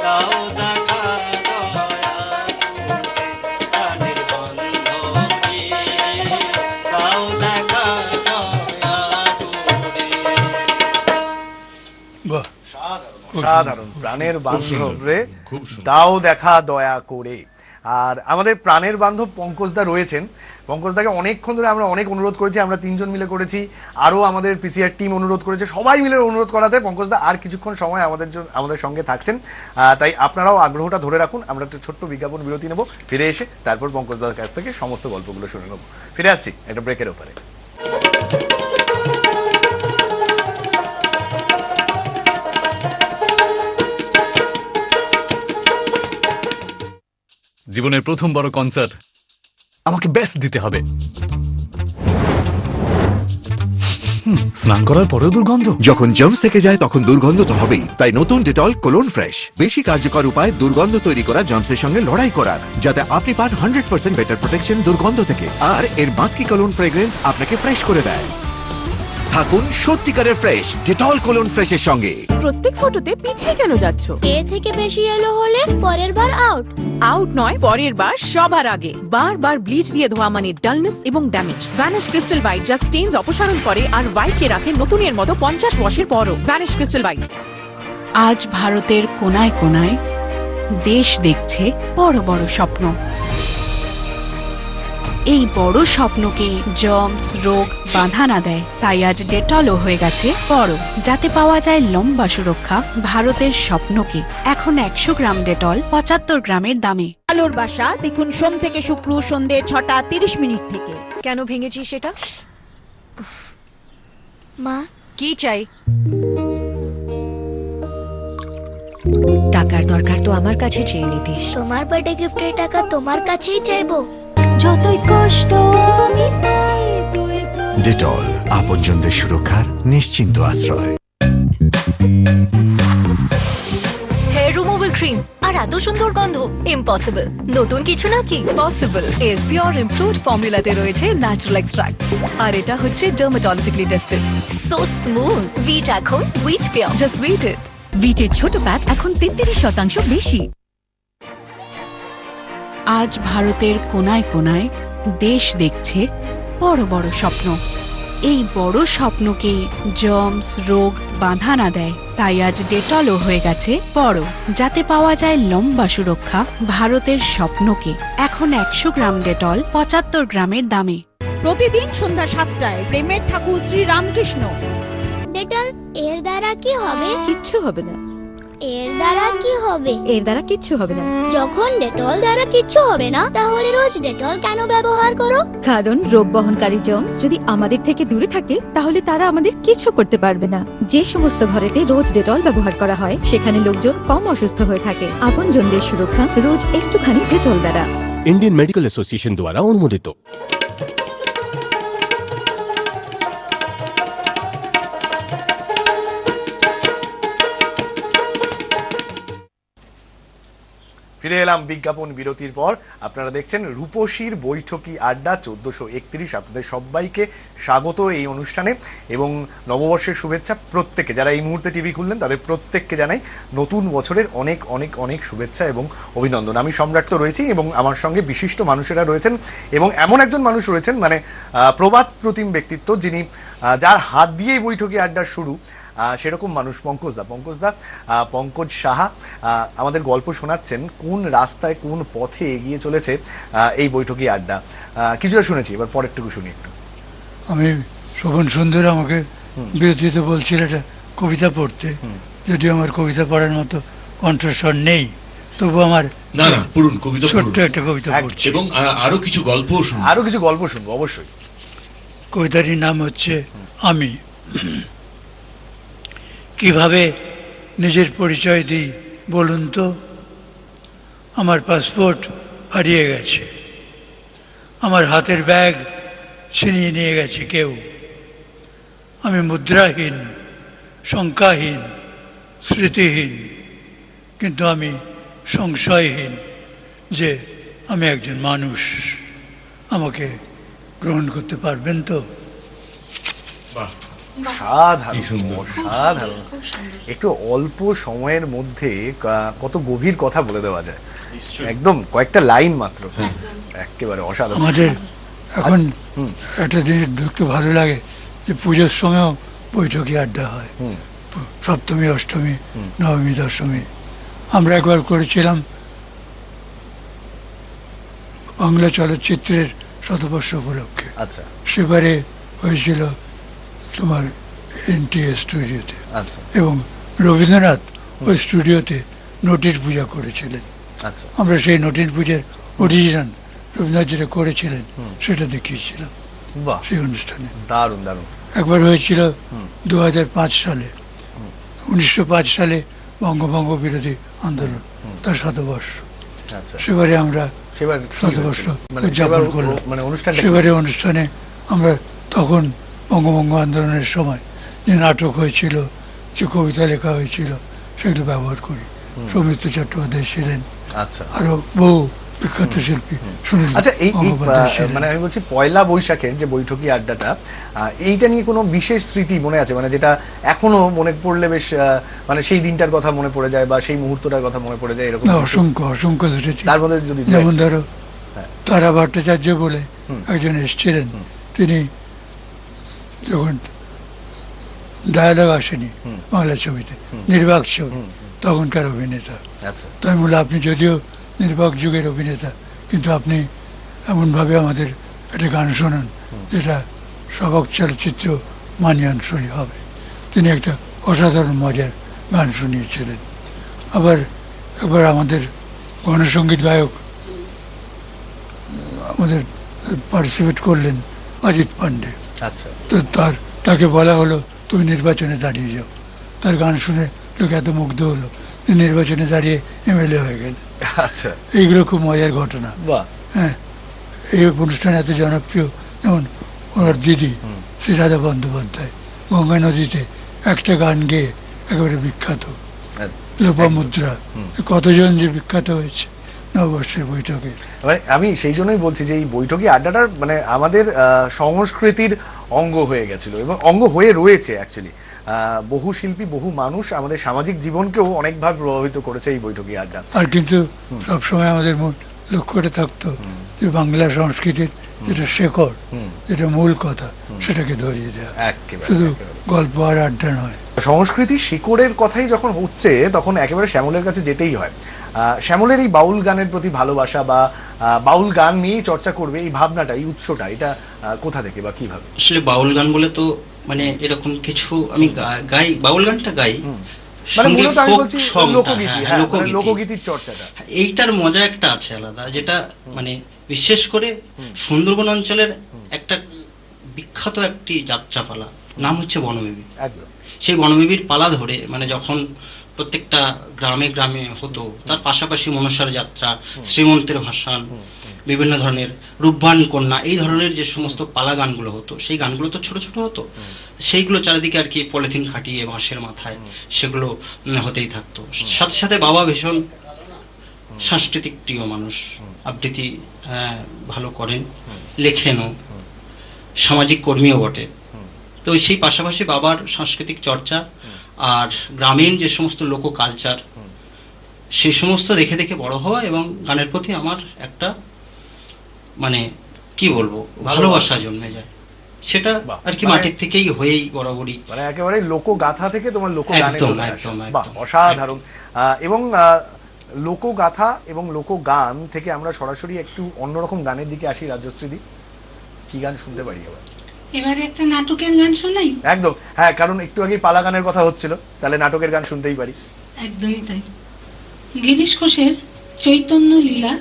তাও দেখা দয়া করে প্রাণের বান্ধব রে তাও দেখা দয়া করে বাহ, সাধারণ প্রাণের বান্ধব সুন্দর, রে খুব সুন্দর। দাও দেখা দয়া করে। আর আমাদের প্রাণের বান্ধব পঙ্কজদা রয়েছেন। পঙ্কজদাকে অনেকক্ষণ ধরে আমরা অনেক অনুরোধ করেছি, আমরা তিনজন মিলে করেছি, আরও আমাদের পিসিআর টিম অনুরোধ করেছে, সবাই মিলে অনুরোধ করাতে পঙ্কজদা আর কিছুক্ষণ সময় আমাদের সঙ্গে থাকছেন। তাই আপনারাও আগ্রহটা ধরে রাখুন। আমরা একটা ছোট্ট বিজ্ঞাপন বিরতি নেব, ফিরে এসে তারপর পঙ্কজদার কাছ থেকে সমস্ত গল্পগুলো শুনে নেব। ফিরে আসছি একটা ব্রেকের ওপরে। জীবনের প্রথম বড় কনসার্ট, আমাকে বেস্ট দিতে হবে। স্নান করার পরেও দুর্গন্ধ। যখন জার্মস থেকে যায় তখন দুর্গন্ধ তো হবেই, তাই নতুন ডেটল কোলন ফ্রেশ বেশি কার্যকর উপায় দুর্গন্ধ তৈরি করা জার্মসের সঙ্গে লড়াই করার, যাতে আপনি পান 100% বেটার প্রোটেকশন দুর্গন্ধ থেকে। আর এর মাস্কি কোলন ফ্রেগ্রেন্স আপনাকে ফ্রেশ করে দেয়। থাকুন সত্যিকারের ফ্রেশ ডেটল কোলন ফ্রেশের সঙ্গে। প্রত্যেক ফটোতে পিছিয়ে কেন যাচ্ছ? এর থেকে বেশি এলো হলে পরের বার আউট। আউট নয়, পরের বার সবার আগে। বারবার ব্লিচ দিয়ে ধোয়া মানে ডালনেস এবং ড্যামেজ। ভ্যানিশ ক্রিস্টাল হোয়াইট যা স্টেইনস অপসারণ করে আর হোয়াইটকে রাখে নতুনের মতো 50 ওয়াশের পরও। Vanish crystal white. আজ ভারতের কোনায় কোনায় দেশ দেখছে বড় বড় স্বপ্ন। এই বড় স্বপ্নকে জার্মস, রোগ বাধা না দেয়, তাই আজ ডেটলও হয়ে গেছে বড়, যাতে পাওয়া যায় লম্বা সুরক্ষা ভারতের স্বপ্নকে। এখন 100 গ্রাম ডেটল 75 গ্রামের দামে। আলোর বাসা দেখুন সোম থেকে শুক্র সন্ধে 6টা 30 মিনিট থেকে। কেন ভেঙেছিস সেটা? মা, কি চাই? টাকার দরকার তো আমার কাছে চেয়ে নিতিস। তোমার বার্থডে গিফটের টাকা তোমার কাছেই চাইবো। যতই কষ্ট আমি পাই, তুই ডেটল আপনজনদের সুরক্ষার নিশ্চিন্ত আশ্রয়। হেয়ার রিমুভাল ক্রিম আর এত সুন্দর গন্ধ, ইম্পসিবল। নতুন কিছু নাকি? পসিবল। এর পিওর ইমপ্রুভড ফর্মুলাতে রয়েছে ন্যাচারাল এক্সট্রাক্টস, আর এটা হচ্ছে dermatologically tested. So smooth. Wheat এখন wheat pure. Just wheat it. উইটের ছোট প্যাক এখন 33% বেশি। আজ ভারতের কোনায় কোনায় দেশ দেখছে বড় বড় স্বপ্ন। এই বড় স্বপ্নকে জার্মস, রোগ বাধা না দেয়, তাই আজ ডেটলও হয়ে গেছে বড়, যাতে পাওয়া যায় লম্বা সুরক্ষা ভারতের স্বপ্নকে। এখন 100 গ্রাম ডেটল 75 গ্রামের দামে। প্রতিদিন সন্ধ্যা 7টায় প্রেমের ঠাকুর শ্রী রামকৃষ্ণ। ডেটল এর দ্বারা কি হবে? কিচ্ছু হবে না। এর দ্বারা কি হবে? এর দ্বারা কিচ্ছু হবে না। যখন ডেটল দ্বারা কিচ্ছু হবে না, তাহলে রোজ ডেটল কেন ব্যবহার করো? কারণ রোগ বহনকারী জার্মস যদি আমাদের থেকে দূরে থাকে, তাহলে তারা আমাদের কিছু করতে পারবে না। যে সমস্ত ঘরেতে রোজ ডেটল ব্যবহার করা হয়, সেখানে লোকজন কম অসুস্থ হয়ে থাকে। আপনজনদের সুরক্ষা রোজ একটুখানি ডেটল দ্বারা। इंडियन मेडिकल एसोसिएशन द्वारा अनुमोदित। ফিরে এলাম বিজ্ঞাপন বিরতির পর। আপনারা দেখছেন রূপসীর বৈঠকি আড্ডা 1431। আপনাদের সবাইকে স্বাগত এই অনুষ্ঠানে এবং নববর্ষের শুভেচ্ছা প্রত্যেককে। যারা এই মুহূর্তে টিভি খুললেন তাদের প্রত্যেককে জানাই নতুন বছরের অনেক অনেক অনেক শুভেচ্ছা এবং অভিনন্দন। আমি সম্রাট তো রয়েছি এবং আমার সঙ্গে বিশিষ্ট মানুষেরা রয়েছেন এবং এমন একজন মানুষ রয়েছেন মানে প্রবাদ প্রতিম ব্যক্তিত্ব, যিনি যার হাত দিয়েই বৈঠকি আড্ডার শুরু, সেরকম মানুষ পঙ্কজদা। পঙ্কজ সাহা আমাদের গল্প শোনাচ্ছেন কোন রাস্তায় কোন পথে এগিয়ে চলেছে এই বৈঠকি আড্ডা। কিছুটা শুনেছি, এবার পরেরটুকু শুনি একটু। আমি শোভন সুন্দর আমাকে বিরতিতে বলছিল একটা কবিতা পড়তে, যদিও আমার কবিতা পড়ার মতো কণ্ঠস্বর নেই, তবু আমার না না পড়ুন, কবিতা ছোট্ট একটা কবিতা পড়ছি এবং আরো কিছু গল্প শুনবো অবশ্যই। কবিতাটির নাম হচ্ছে আমি। কিভাবে নিজের পরিচয় দিই বলুন তো? আমার পাসপোর্ট হারিয়ে গেছে, আমার হাতের ব্যাগ ছিনিয়ে নিয়ে গেছে কেউ, আমি মুদ্রাহীন, সংখ্যাহীন, স্মৃতিহীন, কিন্তু আমি সংশয়হীন যে আমি একজন মানুষ। আমাকে গ্রহণ করতে পারবেন তো? সাধারণ একটু অল্প সময়ের মধ্যে কত গভীর কথা বলে দেওয়া যায়, একদম কয়েকটা লাইন মাত্র, একেবারে অসাধারণ। আমাদের এখন একটা জিনিস দেখতে ভালো লাগে যে পুজোর সময়ও বৈঠকি আড্ডা হয়, সপ্তমী, অষ্টমী, নবমী, দশমী। আমরা একবার করেছিলাম বাংলা চলচ্চিত্রের শতবর্ষ উপলক্ষে। আচ্ছা, সেবারে হয়েছিল তোমার NTA স্টুডিওতে, এবং রবীন্দ্রনাথ ওই স্টুডিওতে নটির পূজা করেছিলেন। আমরা সেই নটির পূজার অরিজিনাল রবীন্দ্রনাথ যেটা করেছিলেন সেটা দেখিয়েছিলাম সেই অনুষ্ঠানে। দারুণ দারুণ। একবার হয়েছিল 2005 সালে, 1905 সালে বঙ্গভঙ্গ বিরোধী আন্দোলন, তার শতবর্ষ। সেবারে আমরা শতবর্ষ উদযাপন করলাম। সেবারে অনুষ্ঠানে আমরা তখন বঙ্গভঙ্গ আন্দোলনের সময় যে নাটক হয়েছিল, যে কবিতা লেখা হয়েছিল, সেগুলো ব্যবহার করি। সৌমিত্র চট্টোপাধ্যায় ছিলেন, আরো বহু বিখ্যাত শিল্পী। আচ্ছা, এই মানে আমি বলছি পয়লা বৈশাখের যে বৈঠকি আড্ডাটা, এইটা নিয়ে কোনো বিশেষ স্মৃতি মনে আছে, মানে যেটা এখনো মনে পড়লে বেশ মানে সেই দিনটার কথা মনে পড়ে যায় বা সেই মুহূর্তটার কথা মনে পড়ে যায়, এরকম? অসংখ্য অসংখ্য স্মৃতি। তার মধ্যে যদি যেমন ধরো তারা ভট্টাচার্য বলে একজন এসেছিলেন, তিনি যখন ডায়ালগ আসেনি বাংলা ছবিতে, নির্বাক ছবি, তখনকার অভিনেতা। তাই বলে আপনি যদিও নির্বাক যুগের অভিনেতা, কিন্তু আপনি এমনভাবে আমাদের একটা গান শোনান যেটা সবক চলচ্চিত্র মানিয়ানসই হবে। তিনি একটা অসাধারণ মজার গান শুনিয়েছিলেন। আবার একবার আমাদের গণসঙ্গীত গায়ক আমাদের পার্টিসিপেট করলেন অজিত পান্ডে। তো তাকে বলা হলো তুমি নির্বাচনে দাঁড়িয়ে যাও। তার গান শুনে লোক এত মুগ্ধ হলো, নির্বাচনে দাঁড়িয়ে MLA হয়ে গেল। এইগুলো খুব মজার ঘটনা। হ্যাঁ, এই অনুষ্ঠান এত জনপ্রিয়। যেমন ওনার দিদি শ্রীরাধা বন্দ্যোপাধ্যায় গঙ্গা নদীতে একটা গান গেয়ে একেবারে বিখ্যাত, লোপামুদ্রা। কতজন যে বিখ্যাত হয়েছে নববর্ষের বৈঠকে। আমি সেই জন্যই বলছি যে এই বৈঠকি আড্ডাটার মানে আমাদের সংস্কৃতির অঙ্গ হয়ে গেছিল এবং অঙ্গ হয়ে রয়েছে অ্যাকচুয়ালি। বহু শিল্পী, বহু মানুষ আমাদের সামাজিক জীবনকেও অনেকভাবে প্রভাবিত করেছে এই বৈঠকি আড্ডা। আর কিন্তু সবসময় আমাদের লক্ষ্যটা থাকতো যে বাংলা সংস্কৃতির যেটা শেকড়, যেটা মূল কথা, সেটাকে ধরিয়ে দেওয়া, শুধু গল্প আর আড্ডা নয়। সংস্কৃতি শিকড়ের কথাই যখন হচ্ছে তখন একেবারে শ্যামলের কাছে যেতেই হয়। শ্যামলের এই বাউল গানের প্রতি ভালোবাসা বা বাউল গান নিয়েই চর্চা করবে, এই ভাবনাটা, এই উৎসটা, এটা কোথা থেকে বা কিভাবে? আসলে বাউল গান বলে তো মানে এরকম কিছু আমি গাই, বাউল গানটা গাই, লোকগীতির চর্চাটা, এইটার মজা একটা আছে আলাদা, যেটা মানে বিশেষ করে সুন্দরবন অঞ্চলের একটা বিখ্যাত একটি যাত্রাপালা, নাম হচ্ছে বনবিবি। সেই বনবিবির পালা ধরে মানে যখন প্রত্যেকটা গ্রামে গ্রামে হতো, তার পাশাপাশি মনসার যাত্রা, শ্রীমন্তের ভাসান, বিভিন্ন ধরনের রূপবান কন্যা, এই ধরনের যে সমস্ত পালা গানগুলো হতো, সেই গানগুলো তো ছোট ছোট হতো, সেইগুলো চারিদিকে আর কি পলিথিন খাটিয়ে বাঁশের মাথায় সেগুলো হতেই থাকতো। সাথে সাথে বাবা ভীষণ সাংস্কৃতিক প্রিয় মানুষ, আবৃত্তি ভালো করেন, লেখেনও, সামাজিক কর্মীও বটে। তো সেই পাশাপাশি বাবার সাংস্কৃতিক চর্চা আর গ্রামীণ যে সমস্ত লোক কালচার, সেই সমস্ত দেখে দেখে বড় হওয়া, এবং গানের প্রতি আমার একটা মানে কি বলবো ভালোবাসা জন্মে যায়, সেটা আর কি মাটির থেকেই হয়েই বরাবরই, মানে একেবারে লোকগাথা থেকে তোমার লোকগানে চলে আসে। বাহ, অসাধারণ। এবং লোকগাথা এবং লোকগান থেকে আমরা সরাসরি একটু অন্যরকম গানের দিকে আসি। রাজশ্রীদি, কি গান শুনতে পারি এবার? এবারে একটা নাটকের গান শোনাই। একদম, হ্যাঁ, কারণ একটু আগে পালা গানের কথা হচ্ছিল, তাহলে নাটকের গান শুনতেই পারি। একদমই তাই। গিরিশ ঘোষের চৈতন্য লীলা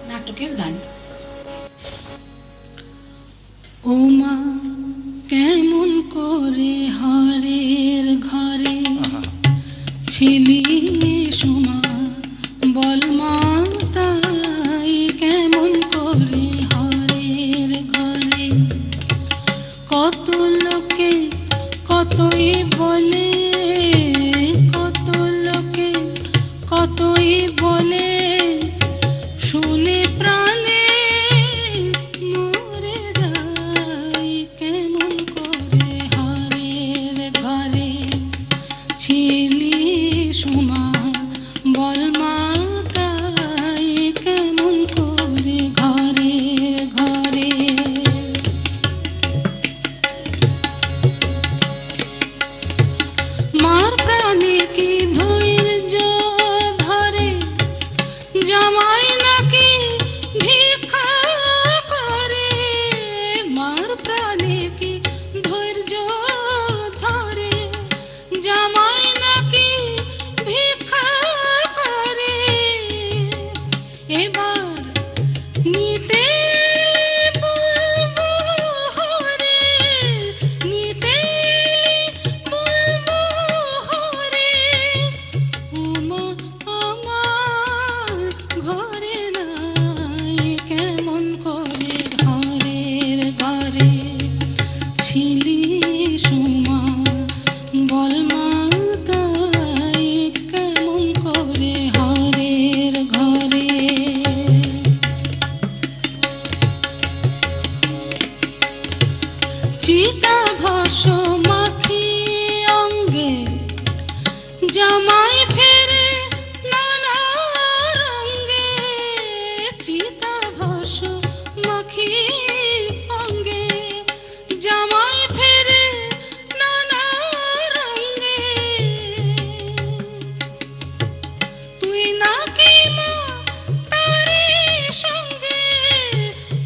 নাটকের গান। ও মা কেমন করে হরের ঘরে ছিলি সুমা, বল মা তাই কেমন করে হরের ঘরে, কত লোকে কতই বলে, কত কতই বলে শুনে প্রাণে মরে যাই কেমন করে হরের ঘরে ছিলি সুমা বল মা তাই কেমন করে ঘরের ঘরে মার প্রাণে কি ধৈর্য ধরে জামাই নাকি ভিক্ষা করে মার প্রাণে কি ধৈর্য ধরে জামাই নাকি ভিক্ষা করে এবার নিতে বলবো হরে নিতে বলবো হরে উমা আমার ঘরে নাই কেমন করে ঘরের ঘরে ছিলি সুমা বল মা তাই কেমন করে হরের ঘরে চিতা ভস্য মাখি অঙ্গে জামাই ফেরে নানা রঙ্গে চিতা ভস্য মাখি অঙ্গে জামাই ফেরে নানা রঙ্গে তুই নাকি মা তারি সঙ্গে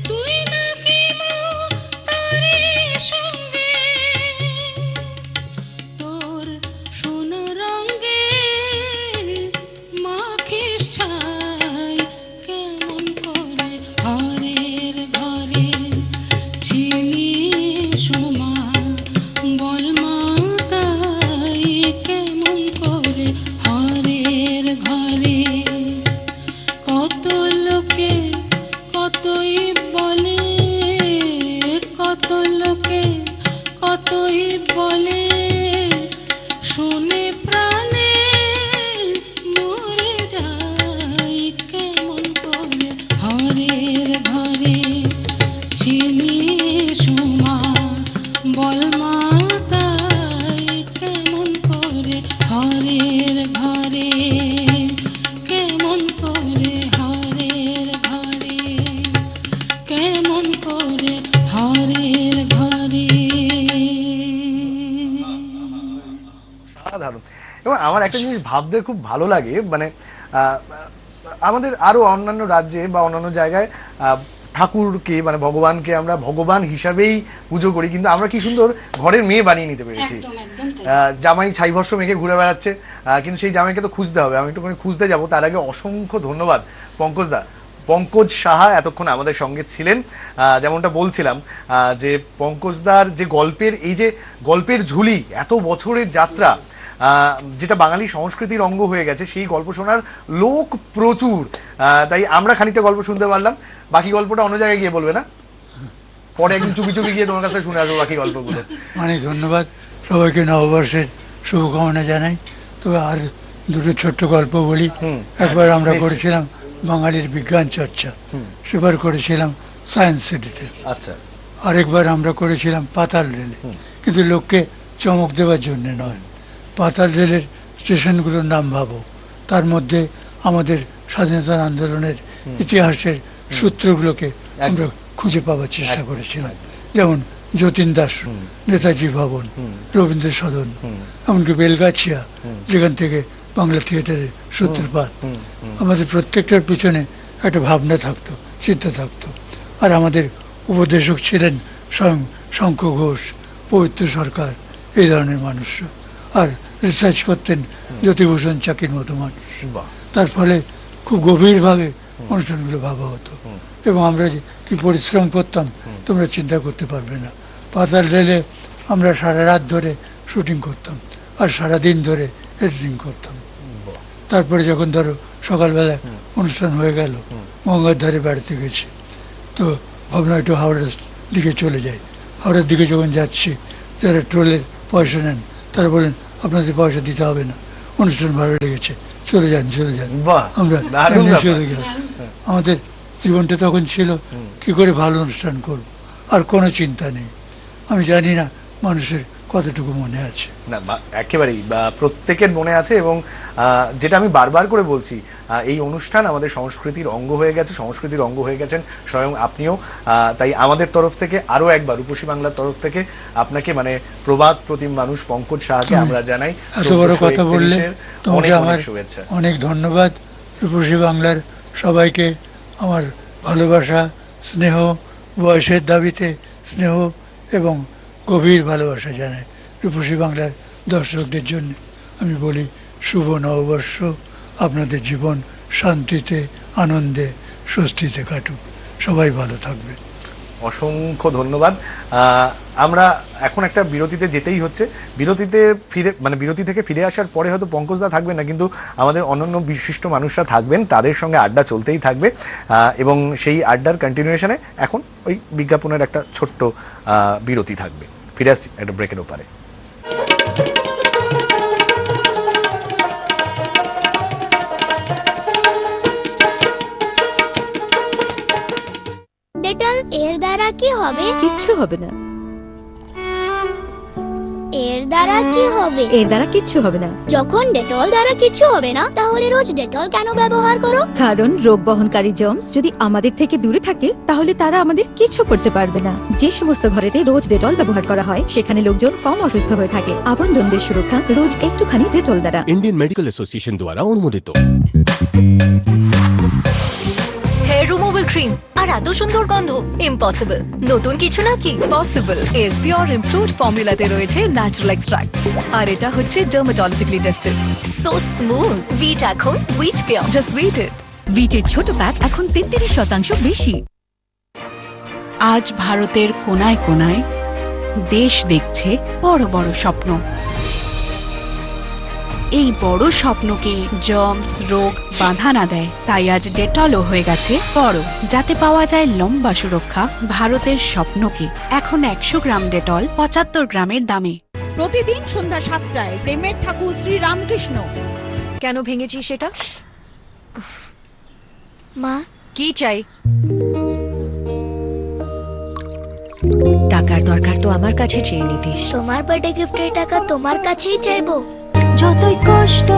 তুই নাকি মা তারি সঙ্গে তোর সোনা রঙ্গে মাখিস ছাই কেমন করে হরের ঘরে ছিলি সুমা বল মা তাই কেমন করে হরের ঘরে কত লোকে কতই বলে কত লোকে কতই বলে শুনে প্রাণে মরে যাই কেমন করে হরের ঘরে ছিলি সুমা বল মা তাই কেমন করে হরের ঘরে কেমন করে হরের ঘরে কেমন করে হরের ঘরে সাধারণ। এবং আমার একটা জিনিস ভাবতে খুব ভালো লাগে, মানে আমাদের আরো অন্যান্য রাজ্যে বা অন্যান্য জায়গায় ঠাকুরকে মানে ভগবানকে আমরা ভগবান হিসাবেই পুজো করি, কিন্তু আমরা কি সুন্দর ঘরের মেয়ে বানিয়ে নিতে পেরেছি। জামাই ছাইভস্য মেখে ঘুরে বেড়াচ্ছে, কিন্তু সেই জামাইকে তো খুঁজতে হবে। আমি একটুখানি খুঁজতে যাব, তার আগে অসংখ্য ধন্যবাদ পঙ্কজদা। পঙ্কজ সাহা এতক্ষণ আমাদের সঙ্গে ছিলেন। যেমনটা বলছিলাম যে পঙ্কজদার যে গল্পের এই যে গল্পের ঝুলি, এত বছরের যাত্রা, যেটা বাঙালি সংস্কৃতির অঙ্গ হয়ে গেছে, সেই গল্প শোনার লোক প্রচুর। তাই আমরা খানিকটা গল্প শুনতে পারলাম, বাকি গল্পটা অন্য জায়গায় গিয়ে বলবে না? পরে একদিন চুপি চুপি গিয়ে তোমার কাছে শুনে আসবো বাকি গল্পগুলো। মানে ধন্যবাদ সবাইকে, নববর্ষের শুভকামনা জানাই। তবে আর দুটো ছোট্ট গল্প বলি। একবার আমরা করেছিলাম বাঙালির বিজ্ঞান চর্চা, সেবার করেছিলাম সায়েন্স সিটিতে। আচ্ছা। আরেকবার আমরা করেছিলাম পাতাল রেলে, কিন্তু লোককে চমক দেওয়ার জন্য নয়। পাতাল রেলের স্টেশনগুলোর নাম ভাবো, তার মধ্যে আমাদের স্বাধীনতা আন্দোলনের ইতিহাসের সূত্রগুলোকে আমরা খুঁজে পাওয়ার চেষ্টা করেছিলাম। যেমন যতীন দাস, নেতাজি ভবন, রবীন্দ্র সদন, এমনকি বেলগাছিয়া, যেখান থেকে বাংলা থিয়েটারের সূত্রপাত। আমাদের প্রত্যেকটার পিছনে একটা ভাবনা থাকতো, চিন্তা থাকতো। আর আমাদের উপদেশক ছিলেন স্বয়ং শঙ্খ ঘোষ, পবিত্র সরকার, এই ধরনের মানুষরা। আর রিসার্চ করতেন জ্যোতিভূষণ চাকির মতো মানুষ। তার ফলে খুব গভীরভাবে অনুষ্ঠানগুলো ভাবা হতো। এবং আমরা যে কি পরিশ্রম করতাম তোমরা চিন্তা করতে পারবে না। পাতাল রেলে আমরা সারা রাত ধরে শুটিং করতাম আর সারাদিন ধরে এডিটিং করতাম। তারপরে যখন ধরো সকালবেলা অনুষ্ঠান হয়ে গেল, গঙ্গার ধারে বেড়াতে গেছি, তো ভাবলাম একটু হাওড়ার দিকে চলে যাই। হাওড়ার দিকে যখন যাচ্ছি, যারা টোলের পয়সা নেন তারা বলেন আপনাদের পয়সা দিতে হবে না, অনুষ্ঠান ভালো লেগেছে, চলে যান বাহ, আমরা দারুণ এমনি ব্যাপার। চলে গেলাম। আমাদের জীবনটা তখন ছিল কি করে ভালো অনুষ্ঠান করব, আর কোনো চিন্তা নেই। আমি জানি না মানুষের কতটুকু মনে আছে। না একেবারেই প্রত্যেকের মনে আছে, এবং যেটা আমি বারবার করে বলছি, এই অনুষ্ঠান আমাদের সংস্কৃতির অঙ্গ হয়ে গেছে, সংস্কৃতির অঙ্গ হয়ে গেছেন স্বয়ং আপনিও। তাই আমাদের তরফ থেকে আরো একবার রূপসী বাংলার তরফ থেকে আপনাকে মানে প্রবাদ প্রতিম মানুষ পঙ্কজ সাহাকে আমরা জানাই এত বড় কথা বললে 1431 তোমাকে অনেক আমার অনেক শুভেচ্ছা। অনেক ধন্যবাদ। রূপসী বাংলার সবাইকে আমার ভালোবাসা, স্নেহ, বয়সের দাবিতে স্নেহ এবং গভীর ভালোবাসা জানাই। রূপসী বাংলার দর্শকদের জন্য আমি বলি শুভ নববর্ষ, আপনাদের জীবন শান্তিতে, আনন্দে, স্বস্তিতে কাটুক, সবাই ভালো থাকবে। অসংখ্য ধন্যবাদ। আমরা এখন একটা বিরতিতে যেতেই হচ্ছে। বিরতিতে ফিরে মানে বিরতি থেকে ফিরে আসার পরে হয়তো পঙ্কজদা থাকবেন না, কিন্তু আমাদের অন্যান্য বিশিষ্ট মানুষরা থাকবেন, তাদের সঙ্গে আড্ডা চলতেই থাকবে। এবং সেই আড্ডার কন্টিনিউশনে এখন ওই বিজ্ঞাপনের একটা ছোট্ট বিরতি থাকবে। ফিরে আসছি একটা ব্রেকের ওপারে। ডেটল এর দ্বারা কি হবে? কিচ্ছু হবে না। এর দ্বারা কি হবে? এর দ্বারা কিচ্ছু হবে না। যখন ডেটল দ্বারা কিছু হবে না, তাহলে রোজ ডেটল কেন ব্যবহার করো? কারণ রোগ বহনকারী জার্মস যদি আমাদের থেকে দূরে থাকে তাহলে তারা আমাদের কিছু করতে পারবে না। যে সমস্ত ঘরেতে রোজ ডেটল ব্যবহার করা হয় সেখানে লোকজন কম অসুস্থ হয়ে থাকে। আপনজনদের সুরক্ষা রোজ একটুখানি ডেটল দ্বারা। इंडियन मेडिकल एसोसिएशन द्वारा अनुमोदित। হেয়ার রিমুভাল ক্রিম আর এত সুন্দর গন্ধ, ইম্পসিবল। নতুন কিছু নাকি? পসিবল। এর পিওর ইমপ্রুভড ফর্মুলাতে রয়েছে ন্যাচারাল এক্সট্রাক্টস, আর এটা হচ্ছে dermatologically tested. So smooth. Veet এখন Veet pure. Just Veet it. ভিটের ছোট প্যাক এখন 33% বেশি। আজ ভারতের কোনায় কোনায় দেশ দেখছে বড় বড় স্বপ্ন। এই বড় স্বপ্নকে জার্মস, রোগ বাধা না দেয়, তাই আজ ডেটলও হয়ে গেছে বড়, যাতে পাওয়া যায় লম্বা সুরক্ষা। ভারতের স্বপ্নকে এখন 100 গ্রাম ডেটল 75 গ্রামের দামে। প্রতিদিন সন্ধ্যা 7টায় প্রেমের ঠাকুর শ্রী রামকৃষ্ণ। কেন ভেঙেছিস সেটা? মা, কি চাই? টাকার দরকার তো আমার কাছে চেয়ে নিতিস। তোমার বার্থডে গিফটের টাকা তোমার কাছেই চাইবো। যতই কষ্ট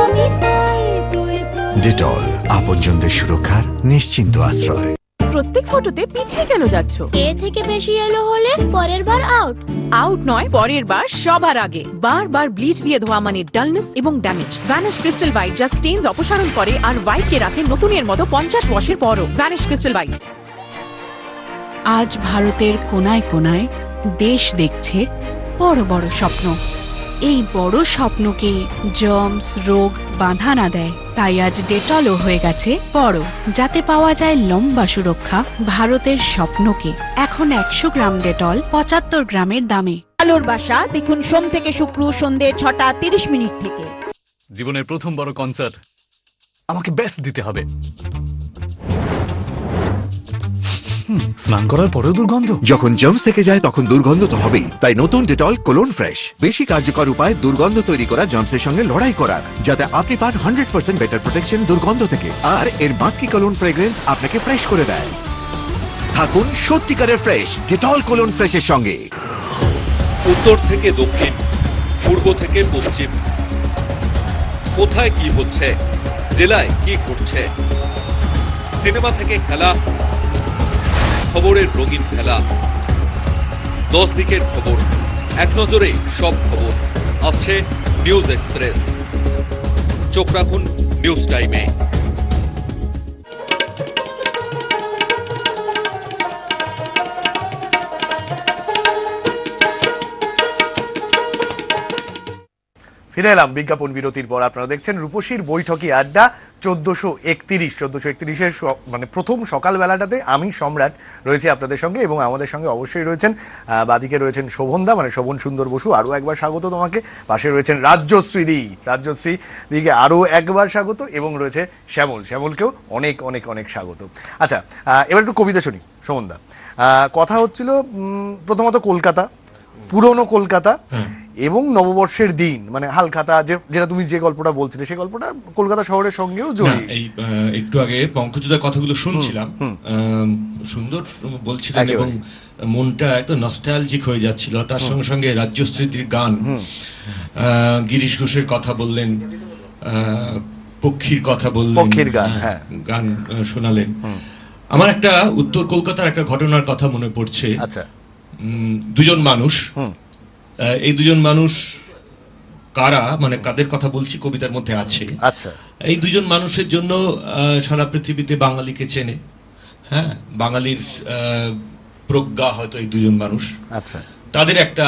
আমি পাই, তুই ডেটল আপনজনদের সুরক্ষার নিশ্চিন্ত আশ্রয়। প্রত্যেক ফটোতে পিছিয়ে কেন যাচ্ছ? এর থেকে বেশি এলো হলে পরের বার আউট। আউট নয়, পরের বার সবার আগে। বারবার ব্লিচ দিয়ে ধোয়া মানে ডালনেস এবং ড্যামেজ। ভ্যানিশ ক্রিস্টাল হোয়াইট যা স্টেইনস অপসারণ করে আর হোয়াইটকে রাখে নতুনের মতো 50 ওয়াশের পরও। Vanish crystal white. আজ ভারতের কোনায় কোনায় দেশ দেখছে বড় বড় স্বপ্ন। এই বড় স্বপ্নকে জার্মস, রোগ বাধা না দেয়, তাই আজ ডেটলও হয়ে গেছে বড়, যাতে পাওয়া যায় লম্বা সুরক্ষা। ভারতের স্বপ্নকে এখন 100 গ্রাম ডেটল 75 গ্রামের দামে। আলোর বাসা দেখুন সোম থেকে শুক্র সন্ধে 6টা 30 মিনিট থেকে। জীবনের প্রথম বড় কনসার্ট, আমাকে বেস্ট দিতে হবে। স্নান করার পরেও দুর্গন্ধ। যখন জার্মস থেকে যায় তখন দুর্গন্ধ তো হবেই, তাই নতুন ডেটল কোলন ফ্রেশ বেশি কার্যকর উপায় দুর্গন্ধ তৈরি করা জার্মসের সঙ্গে লড়াই করার, যাতে আপনি পান 100% বেটার প্রোটেকশন দুর্গন্ধ থেকে। আর এর মাস্কি কোলন ফ্রেগ্রেন্স আপনাকে ফ্রেশ করে দেয়। থাকুন সত্যিকারের ফ্রেশ ডেটল কোলন ফ্রেশের সঙ্গে। উত্তর থেকে দক্ষিণ, পূর্ব থেকে পশ্চিম, কোথায় কি হচ্ছে, জেলায় কি ঘটছে, সিনেমা থেকে খেলা, খবরের রঙিন খেলা, 10 দিকের খবর, এক নজরে সব খবর আসছে নিউজ এক্সপ্রেস। চোখ রাখুন নিউজ টাইমে। ফিরে এলাম বিজ্ঞাপন বিরতির পর। আপনারা দেখছেন রূপসীর বৈঠকি আড্ডা 1431 মানে প্রথম সকালবেলাটাতে আমি সম্রাট রয়েছে আপনাদের সঙ্গে, এবং আমাদের সঙ্গে অবশ্যই রয়েছেন বাদিকে রয়েছেন শোভনদা, মানে শোভন সুন্দর বসু, আরও একবার স্বাগত তোমাকে। পাশে রয়েছেন রাজ্যশ্রী দিকে আরও একবার স্বাগত, এবং রয়েছে শ্যামলকেও অনেক অনেক অনেক স্বাগত। আচ্ছা, এবার একটু কবিতা শুনি শোভনদা। কথা হচ্ছিল প্রথমত কলকাতা, পুরনো কলকাতা, এবং নববর্ষের দিন, মানে হালখাতা, যেটা তুমি যে গল্পটা বলছিলে সেই গল্পটা কলকাতা শহরের সঙ্গেও জড়িয়ে। এই একটু আগে পঙ্কজদার কথাগুলো শুনছিলাম, সুন্দর বলছিলেন এবং মনটা একটু নস্টালজিক হয়ে যাচ্ছিল। তার সঙ্গে সঙ্গে রাজ্যশ্রীর গান, গিরিশ ঘোষের কথা বললেন, পক্ষীর কথা বললেন, পক্ষীর গান, হ্যাঁ, গান শোনালেন। আমার একটা উত্তর কলকাতার একটা ঘটনার কথা মনে পড়ছে। আচ্ছা, দুজন মানুষ, এই দুজন মানুষ কারা, মানে কাদের কথা বলছি কবিতার মধ্যে আছে। আচ্ছা, এই দুজন মানুষের জন্য সারা পৃথিবীতে বাঙালিকে চেনে। হ্যাঁ, বাঙালির প্রজ্ঞা হয়তো এই দুজন মানুষ। আচ্ছা, তাদের একটা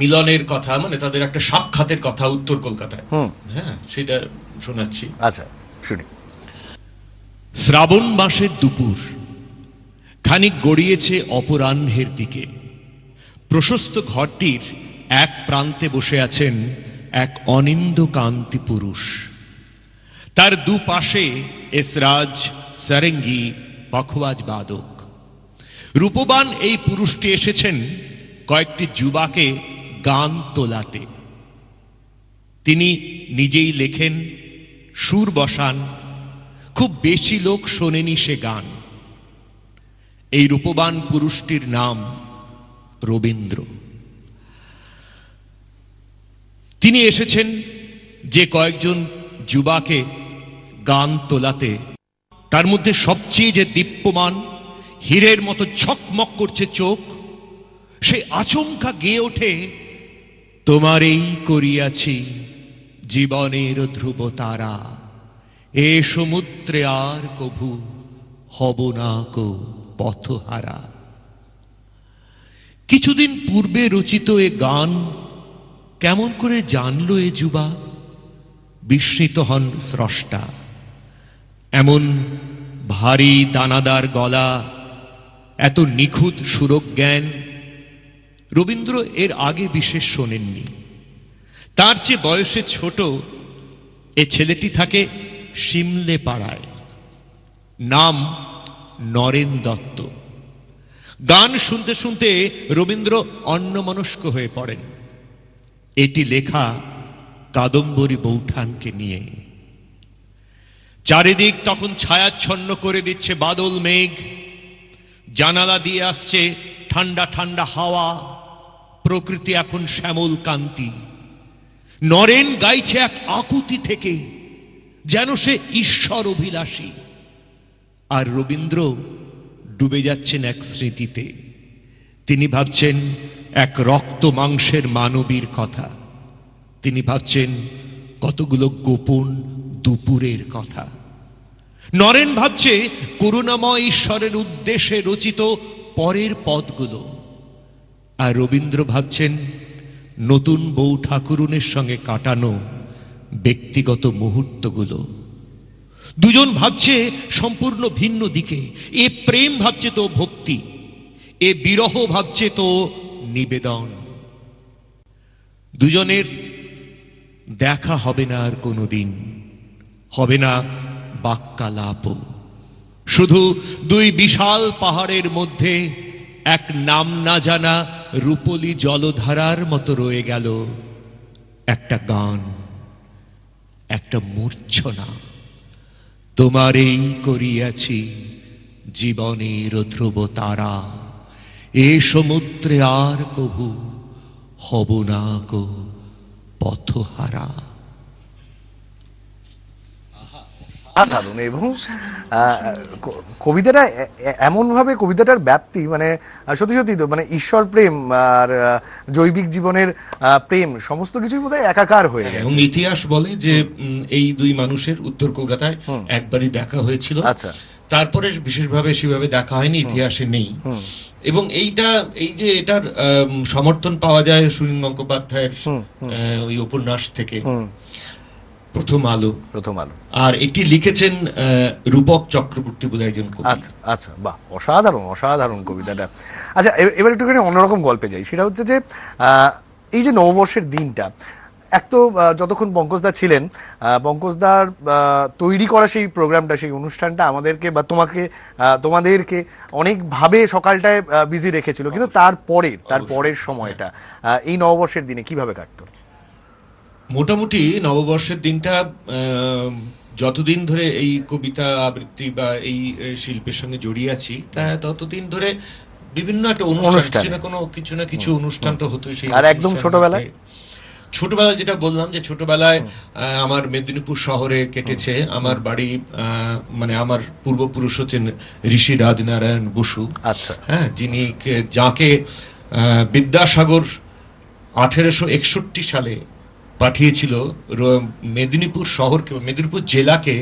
মিলনের কথা, মানে তাদের একটা সাক্ষাতের কথা উত্তর কলকাতায়। হ্যাঁ, সেটা শোনাচ্ছি। আচ্ছা, শুনি। শ্রাবণ মাসের দুপুর খানিক গড়িয়েছে অপরাহ্নের দিকে। প্রশস্ত ঘরটির এক প্রান্তে বসে আছেন এক অনিন্দ কান্তি পুরুষ। তার দুপাশে এসরাজ, সারেঙ্গি, পখওয়াজ বাদক। রূপবান এই পুরুষটি এসেছেন কয়েকটি যুবাকে গান তোলাতে। তিনি নিজেই লেখেন, সুর বসান, খুব বেশি লোক শোনেনি সে গান। এই রূপবান পুরুষটির নাম রবীন্দ্র। তিনি এসেছেন যে কয়েকজন যুবাকে গান তোলাতে, তার মধ্যে সবচেয়ে যে দীপ্যমান, হীরের মতো ঝকমক করছে চোখ, সে আচমকা গেয়ে ওঠে, তোমারেই করিয়াছি জীবনের ধ্রুব তারা, এ সমুদ্রে আর কভু হব না কো পথহারা। কিছুদিন পূর্বে রচিত এ গান কেমন করে জানলো এ যুবা? বিস্মিত হন স্রষ্টা। এমন ভারী দানাদার গলা, এত নিখুঁত সুরজ্ঞান রবীন্দ্র এর আগে বিশেষ শোনেননি। তার চেয়ে বয়সে ছোট এ ছেলেটি থাকে সিমলে পাড়ায়। নাম নরেন দত্ত। গান শুনতে শুনতে রবীন্দ্র অন্যমনস্ক হয়ে পড়েন। এটি লেখা কাদম্বরী বৌঠানকে নিয়ে। চারিদিক তখন ছায়াচ্ছন্ন করে দিচ্ছে বাদল মেঘ। জানালা দিয়ে আসছে ঠান্ডা ঠান্ডা হাওয়া। প্রকৃতি এখন শ্যামল কান্তি। নরেন গাইছে এক আকুতি থেকে, যেন সে ঈশ্বর অভিলাষী। আর রবীন্দ্র ডুবে যাচ্ছেন এক স্মৃতিতে। তিনি ভাবছেন এক রক্ত মাংসের মানবীর কথা। তিনি ভাবছেন কতগুলো গোপন দুপুরের কথা। নরেন ভাবছে করুণাময় ঈশ্বরের উদ্দেশ্যে রচিত পরের পদগুলো। আর রবীন্দ্র ভাবছেন নতুন বউ ঠাকুরুনের সঙ্গে কাটানো ব্যক্তিগত মুহূর্তগুলো। দুজন ভাবছে সম্পূর্ণ ভিন্ন দিকে। এ প্রেম ভাবছে তো ভক্তি, এ বিরহ ভাবছে তো নিবেদন। দুজনের দেখা হবে না আর কোনোদিন, হবে না বাক্যালাপও। শুধু দুই বিশাল পাহাড়ের মধ্যে এক নাম না জানা রূপলী জলধারার মতো রয়ে গেল একটা গান, একটা মূর্ছনা। তোমারেই করিয়াছি জীবনের ধ্রুব তারা, এ সমুদ্রে আর কভু হব না কো পথহারা। দারুণ। এবং কবিতাটা এমনভাবে, কবিতাটার ব্যাপ্তি মানে সত্যি সত্যি তো মানে ঈশ্বর প্রেম আর জৈবিক জীবনের প্রেম সমস্ত কিছুই বোধহয় একাকার হয়ে গেছে। এবং ইতিহাস বলে যে এই দুই মানুষের উত্তর কলকাতায় একবারই দেখা হয়েছিল। আচ্ছা, তারপরে বিশেষভাবে সেভাবে দেখা হয়নি, ইতিহাসে নেই। এবং এই যে এটার সমর্থন পাওয়া যায় সুনীল গঙ্গোপাধ্যায়ের ওই উপন্যাস থেকে, প্রথম আলো। আর এটি লিখেছেন রূপক চক্রবর্তী বলে একজন কবি। আচ্ছা আচ্ছা, বাহ, অসাধারণ অসাধারণ কবিতাটা। আচ্ছা, এবার একটুখানি অন্যরকম গল্পে যাই। সেটা হচ্ছে যে এই যে নববর্ষের দিনটা, এক তো যতক্ষণ পঙ্কজদা ছিলেন, পঙ্কজদার তৈরি করা সেই প্রোগ্রামটা, সেই অনুষ্ঠানটা আমাদেরকে বা তোমাদেরকে অনেকভাবে সকালটায় বিজি রেখেছিল, কিন্তু তারপরের সময়টা এই নববর্ষের দিনে কিভাবে কাটতো? মোটামুটি নববর্ষের দিনটা যতদিন ধরে এই কবিতা আবৃত্তি বা এই শিল্পের সঙ্গে জড়িয়ে আছি, ততদিন ধরে বিভিন্ন একটা অনুষ্ঠান, কিছু না কিছু অনুষ্ঠান তো হতোই। সেই আর একদম ছোটবেলায় যেটা বললাম, যে ছোটবেলায় আমার মেদিনীপুর শহরে কেটেছে। আমার বাড়ি মানে আমার পূর্বপুরুষ হচ্ছেন ঋষি রাজনারায়ণ বসু। আচ্ছা, হ্যাঁ, যাকে বিদ্যাসাগর 1861 সালে পাঠিয়েছিল মেদিনীপুর শহরকে, মেদিনীপুর জেলাকে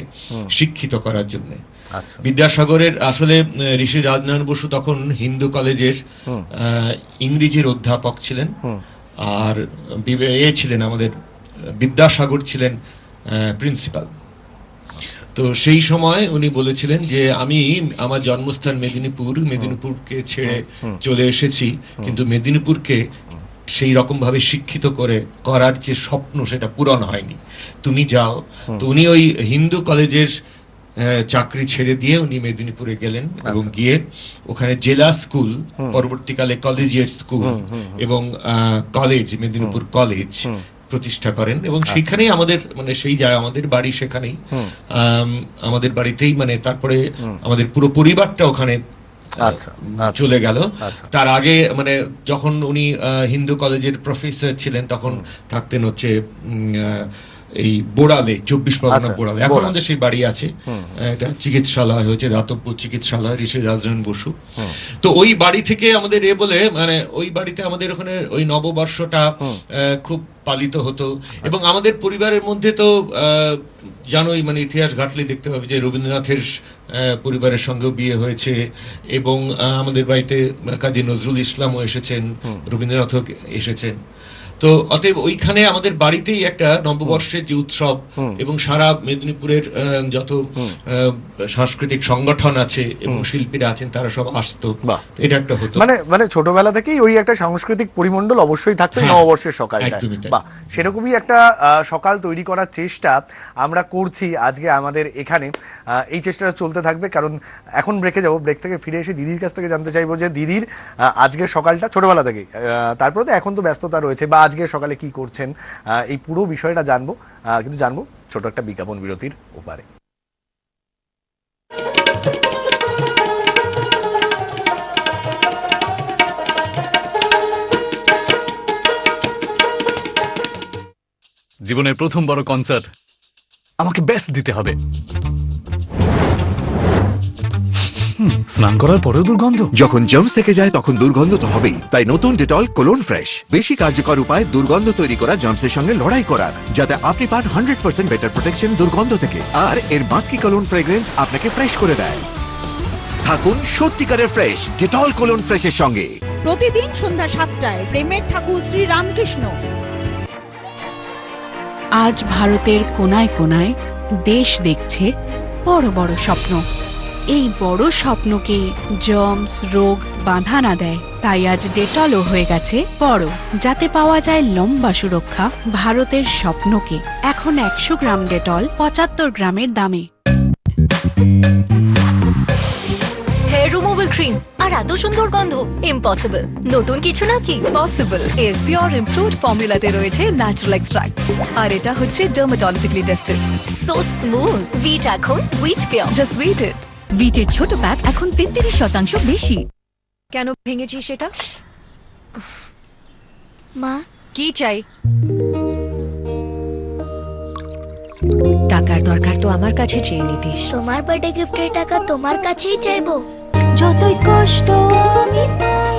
শিক্ষিত করার জন্য। বিদ্যাসাগরের আসলে ঋষি রাজনারায়ণ বসু তখন হিন্দু কলেজের ইংরেজির অধ্যাপক ছিলেন, আর ছিলেন আমাদের বিদ্যাসাগর ছিলেন প্রিন্সিপাল। তো সেই সময় উনি বলেছিলেন যে আমি আমার জন্মস্থান মেদিনীপুরকে ছেড়ে চলে এসেছি, কিন্তু মেদিনীপুরকে সেই রকম ভাবে শিক্ষিত করার যে স্বপ্ন সেটা পূরণ হয়নি, তুমি যাও। তো উনি ওই হিন্দু কলেজের চাকরি ছেড়ে দিয়ে উনি মেদিনীপুরে গেলেন এবং গিয়ে ওখানে জেলা স্কুল, পরবর্তীকালে কলেজিয়েট স্কুল এবং কলেজ, মেদিনীপুর কলেজ প্রতিষ্ঠা করেন। এবং সেখানেই আমাদের মানে সেই জায়গা, আমাদের বাড়ি সেখানেই, আমাদের বাড়িতেই মানে তারপরে আমাদের পুরো পরিবারটা ওখানে চলে গেল। তার আগে মানে যখন উনি হিন্দু কলেজের প্রফেসর ছিলেন তখন থাকতেন হচ্ছে এই বোড়ালে, 24 পরগনা বোড়ালে। এখন আমাদের সেই বাড়ি আছে, এটা চিকিৎসালয় হয়েছে, দাতব্য চিকিৎসালয় ঋষি রাজনারায়ণ বসু। তো ওই বাড়ি থেকে আমাদের বলে মানে ওই বাড়িতে আমাদের ওখানে ওই নববর্ষটা খুব পালিত হতো। এবং আমাদের পরিবারের মধ্যে তো জানোই, মানে ইতিহাস ঘাটলে দেখতে পাবে যে রবীন্দ্রনাথের পরিবারের সঙ্গেও বিয়ে হয়েছে, এবং আমাদের বাড়িতে কাজী নজরুল ইসলামও এসেছেন, রবীন্দ্রনাথও এসেছেন। তো অতএব ওইখানে আমাদের বাড়িতেই একটা নববর্ষের যে উৎসব, এবং সারা মেদিনীপুরের যত সাংস্কৃতিক সংগঠন আছে এবং শিল্পীরা আছেন তারা সব আসতো, এটা একটা হতো। মানে ছোটবেলা থেকেই ওই একটা সাংস্কৃতিক পরিমণ্ডল অবশ্যই থাকতো নববর্ষের সকালটা। বা সেরকমই একটা সকাল তৈরি করার চেষ্টা আমরা করছি আজকে আমাদের এখানে। এই চেষ্টাটা চলতে থাকবে, কারণ এখন ব্রেকে যাবো। ব্রেক থেকে ফিরে এসে দিদির কাছ থেকে জানতে চাইবো যে দিদির আজকের সকালটা ছোটবেলা থেকে, তারপরে তো এখন তো ব্যস্ততা রয়েছে, বা আজকে সকালে কি করছেন, এই পুরো বিষয়টা জানবো। কিন্তু জানবো ছোট একটা বিজ্ঞাপন বিরতির ওপারে। জীবনের প্রথম বড় কনসার্ট, আমাকে বেস্ট দিতে হবে। স্নান করার পরেও দুর্গন্ধ। যখন জার্মস থেকে যায় তখন দুর্গন্ধ তো হবেই, তাই নতুন ডেটল কোলোন ফ্রেশ বেশি কার্যকর উপায় দুর্গন্ধ তৈরি করা জার্মসের সঙ্গে লড়াই করার, যাতে আপনি পান 100% বেটার প্রোটেকশন দুর্গন্ধ থেকে। আর এর মাস্কি কোলোন ফ্রেগ্রেন্স আপনাকে ফ্রেশ করে দেয়। থাকুন সত্যিকারের ফ্রেশ ডেটল কোলোন ফ্রেশের সঙ্গে। প্রতিদিন সন্ধ্যা 7টায় প্রেমের ঠাকুর শ্রী রামকৃষ্ণ। আজ ভারতের কোনায় কোনায় দেশ দেখছে বড় বড় স্বপ্ন। এই বড় স্বপ্নকে জার্মস, রোগ বাধা না দেয়, তাই আজ ডেটলও হয়ে গেছে বড়, যাতে পাওয়া যায় লম্বা সুরক্ষা ভারতের স্বপ্নকে। এখন 100 গ্রাম ডেটল 75 গ্রামের দামে। হেয়ার রিমুভাল ক্রিম আর এত সুন্দর গন্ধ, ইম্পসিবল। নতুন কিছু নাকি? পসিবল। এর পিওর ইমপ্রুভড ফর্মুলাতে রয়েছে ন্যাচারাল এক্সট্রাক্টস, আর এটা হচ্ছে dermatologically tested. So smooth. Veet এখন ভিট পিওর। জাস্ট ভিট ইট। ভিটের ছোট প্যাক এখন 33% বেশি। কেন ভেঙেছিস সেটা? মা, কি চাই? টাকার দরকার তো আমার কাছে চেয়ে নিতিস। তোমার বার্থডে গিফটের টাকা তোমার কাছেই চাইবো। যতই কষ্ট আমি পাই,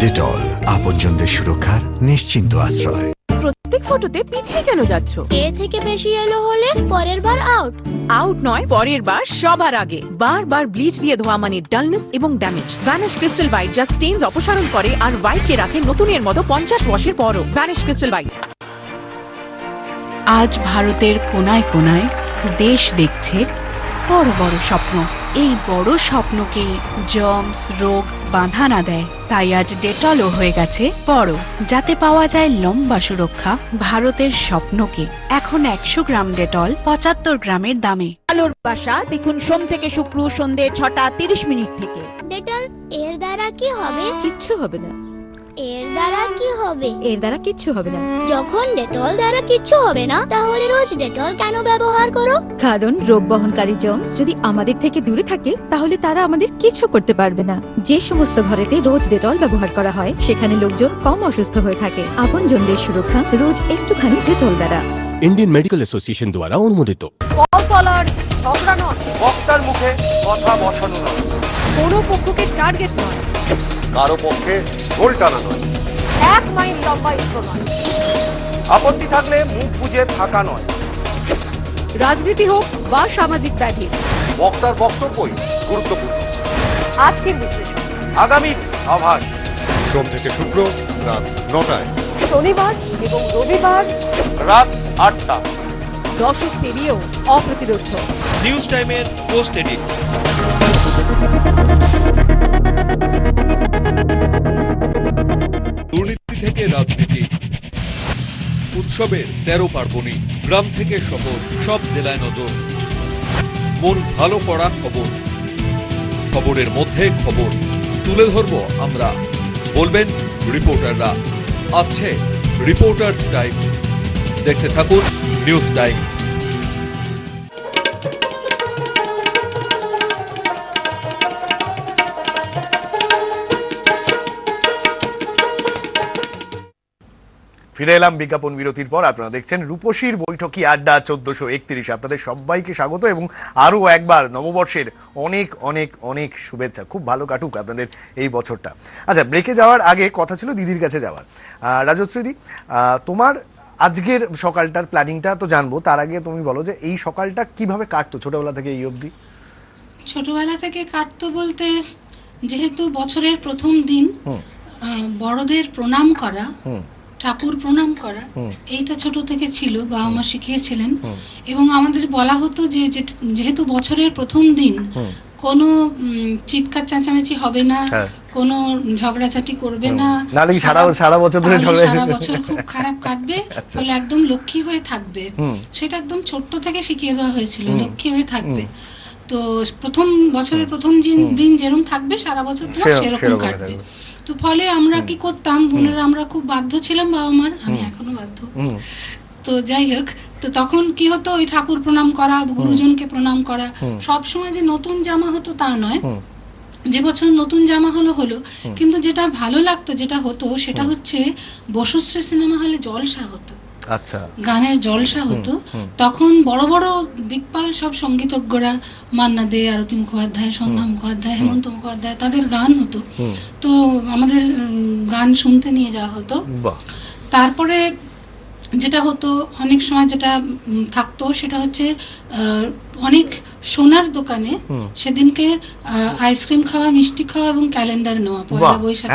ডেটল আপনজনদের সুরক্ষার নিশ্চিন্ত আশ্রয়। প্রত্যেক ফটোতে পিছিয়ে কেন যাচ্ছ? এর থেকে বেশি এলো হলে পরের বার আউট। আউট নয়, পরের বার সবার আগে। বারবার ব্লিচ দিয়ে ধোয়া মানে ডালনেস এবং ড্যামেজ। ভ্যানিশ ক্রিস্টাল হোয়াইট যা স্টেইনস অপসারণ করে আর হোয়াইটকে রাখে নতুনের মতো 50 ওয়াশের পরও। Vanish crystal white. আজ ভারতের কোনায় কোনায় দেশ দেখছে বড় বড় স্বপ্ন। এই বড় স্বপ্নকে জমস রোগ বাধা না দেয়, তাই আজ ডেটলও হয়ে গেছে বড়, যাতে পাওয়া যায় লম্বা সুরক্ষা ভারতের স্বপ্নকে। এখন 100 গ্রাম ডেটল 75 গ্রামের দামে। আলোর বাসা দেখুন সোম থেকে শুক্র সন্ধে 6টা 30 মিনিট থেকে। ডেটল এর দ্বারা কি হবে? কিচ্ছু হবে না। এর দ্বারা কি হবে? এর দ্বারা কিচ্ছু হবে না। যখন ডেটল দ্বারা কিচ্ছু হবে না, তাহলে রোজ ডেটল কেন ব্যবহার করো? কারণ রোগ বহনকারী জার্মস যদি আমাদের থেকে দূরে থাকে তাহলে তারা আমাদের কিছু করতে পারবে না। যে সমস্ত ঘরেতে রোজ ডেটল ব্যবহার করা হয় সেখানে লোকজন কম অসুস্থ হয়ে থাকে। আপনজনদের সুরক্ষা রোজ একটুখানি ডেটল দ্বারা। ইন্ডিয়ান মেডিকেল অ্যাসোসিয়েশন দ্বারা অনুমোদিত। কলতলার ঝগড়া নয়, বক্তার মুখে কথা বসানো নয়, কোনো পক্ষকে টার্গেট নয়, কারো পক্ষে গোল টানা নয়, 1 মাইল লম্বা ইস্যু নয়, আপত্তি থাকলে মুখ বুজে থাকা নয়, রাজনীতি হোক বা সামাজিক ব্যাধি। বক্তার বক্তব্যই গুরুত্বপূর্ণ। আজকের বিশ্লেষণ আগামীর আভাস সোম থেকে শুক্র রাত 9টায়, শনিবার এবং রবিবার রাত 8টা। দশক পেরিয়েও অপ্রতিরোধ। নিউজ টাইমের পোস্ট এডিট। দুর্নীতি থেকে রাজনীতি, উৎসবের 13 পার্বণী, গ্রাম থেকে শহর সব জেলায় নজর। মন ভালো করা খবর, খবরের মধ্যে খবর তুলে ধরব আমরা, বলবেন রিপোর্টাররা। আসছে রিপোর্টার্স টাইম, দেখতে থাকুন নিউজ টাইম। ফিরে এলাম বিজ্ঞাপন বিরতির পর। আপনারা দেখছেন রূপসীর বৈঠকি আড্ডা 1431। আপনাদের সবাইকে স্বাগত এবং আরও একবার নববর্ষের অনেক অনেক অনেক শুভেচ্ছা। খুব ভালো কাটুক আপনাদের এই বছরটা। আচ্ছা, ব্রেকে যাওয়ার আগে কথা ছিল দিদির কাছে যাওয়ার। রাজশ্রীদি, তোমার আজকের সকালটার প্ল্যানিংটা তো জানবো, তার আগে তুমি বলো যে এই সকালটা কিভাবে কাটতো ছোটবেলা থেকে এই অবধি? ছোটবেলা থেকে কাটতো বলতে, যেহেতু বছরের প্রথম দিন বড়দের প্রণাম করা, ঠাকুর প্রণাম করা, এইটা ছোট থেকে ছিল, বাবা মা শিখিয়েছিলেন। এবং আমাদের বলা হতো যে যেহেতু বছরের প্রথম দিন কোনো চিৎকার চেঁচামেচি হবে না, কোনো ঝগড়াঝাটি করবে না, সারা বছর ধরে সারা বছর খুব খারাপ কাটবে, ফলে একদম লক্ষ্মী হয়ে থাকবে। সেটা একদম ছোট্ট থেকে শিখিয়ে দেওয়া হয়েছিল, লক্ষ্মী হয়ে থাকবে। তো প্রথম বছরের প্রথম দিন যেরকম থাকবে সারা বছর সেরকম কাটবে। তো ফলে আমরা কি করতাম, বোনেরা আমরা খুব বাধ্য ছিলাম বাবা মার, আমি এখনো বাধ্য। তো যাই হোক, তো তখন কি হতো, ওই ঠাকুর প্রণাম করা, গুরুজনকে প্রণাম করা। সব সময় যে নতুন জামা হতো তা নয়, যে বছর নতুন জামা হলো, কিন্তু যেটা ভালো লাগতো যেটা হতো সেটা হচ্ছে বসুশ্রী সিনেমা হলে জলসা হতো। আচ্ছা, গানের জলসা হতো। তখন বড় বড় দিকপাল সব সঙ্গীতজ্ঞরা, মান্না দে, আরতি মুখোপাধ্যায়, সন্ধ্যা মুখোপাধ্যায়, হেমন্ত মুখোপাধ্যায়, তাদের গান হতো। তো আমাদের গান শুনতে নিয়ে যাওয়া হতো। তারপরে যেটা হতো, অনেক সময় যেটা থাকতো সেটা হচ্ছে অনেক সোনার দোকানে সেদিনকে আইসক্রিম খাওয়া, মিষ্টি খাওয়া এবং ক্যালেন্ডার নেওয়া, পয়লা বৈশাখ।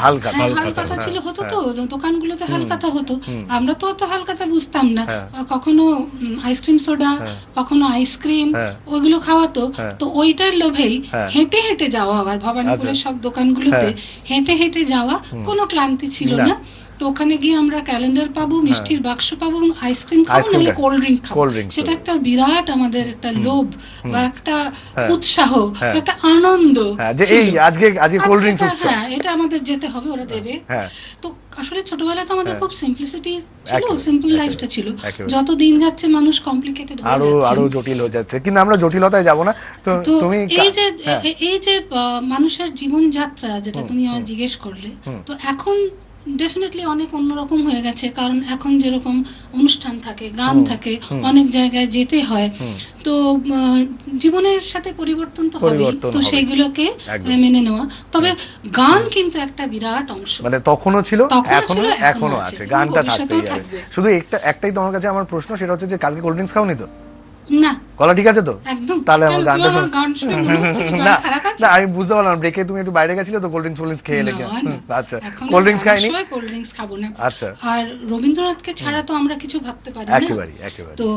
হালকাতা ছিল, হতো তো দোকানগুলোতে হালকাতা হতো। আমরা তো অত হালকাতা বুঝতাম না, কখনো আইসক্রিম সোডা, কখনো আইসক্রিম, ওইগুলো খাওয়াতো। তো ওইটার লোভেই হেঁটে হেঁটে যাওয়া, আবার ভবানীপুরের সব দোকানগুলোতে হেঁটে হেঁটে যাওয়া, কোনো ক্লান্তি ছিল না। তো ওখানে গিয়ে আমরা ক্যালেন্ডার পাবো, মিষ্টির বাক্স পাবো এবং আইসক্রিম খাবো, নাহলে কোল্ড ড্রিঙ্ক খাবো। সেটা একটা বিরাট আমাদের একটা লোভ বা একটা উৎসাহ, একটা আনন্দ। হ্যাঁ, এটা আমাদের যেতে হবে, ওরা দেবে। তো আসলে ছোটবেলায় তো আমাদের খুব সিম্পলিসিটি ছিল, সিম্পল লাইফটা ছিল। যত দিন যাচ্ছে মানুষ কমপ্লিকেটেড হয়ে যাচ্ছে, আরো জটিল হয়ে যাচ্ছে, কিন্তু আমরা জটিলতায় যাব না। তো তুমি এই যে মানুষের জীবনযাত্রা যেটা তুমি আমায় জিজ্ঞেস করলে, তো এখন ডেফিনেটলি অনেক অন্যরকম হয়ে গেছে। কারণ এখন যেরকম অনুষ্ঠান থাকে, গান থাকে, অনেক জায়গায় যেতে হয়, তো জীবনের সাথে পরিবর্তন তো হবে, তো সেইগুলোকে মেনে নেওয়া। তবে গান কিন্তু একটা বিরাট অংশ, মানে তখনও ছিল, এখনো আছে, গানটা থাকবে। শুধু একটাই তোমার কাছে আমার প্রশ্ন, সেটা হচ্ছে যে কালকে কোল্ড ড্রিঙ্কস খাওনি তো? না, গলা ঠিক আছে তো? একদম। তাহলে আমার কেন, গানটা তোমার গান শুনে মনে হচ্ছে যে গলা না খারাপ আছে? না আমি বুঝতে পারলাম ব্রেকে তুমি একটু বাইরে গেছিলে তো, কোল্ড ড্রিঙ্কস খেয়ে না, লেগে। না। আচ্ছা, এখন কোল্ড ড্রিঙ্কস খাইনি? কোল্ড ড্রিঙ্কস খাবো না। আচ্ছা, আর রবীন্দ্রনাথকে ছাড়া তো আমরা কিছু ভাবতে পারি না। একেবারে একেবারে। তো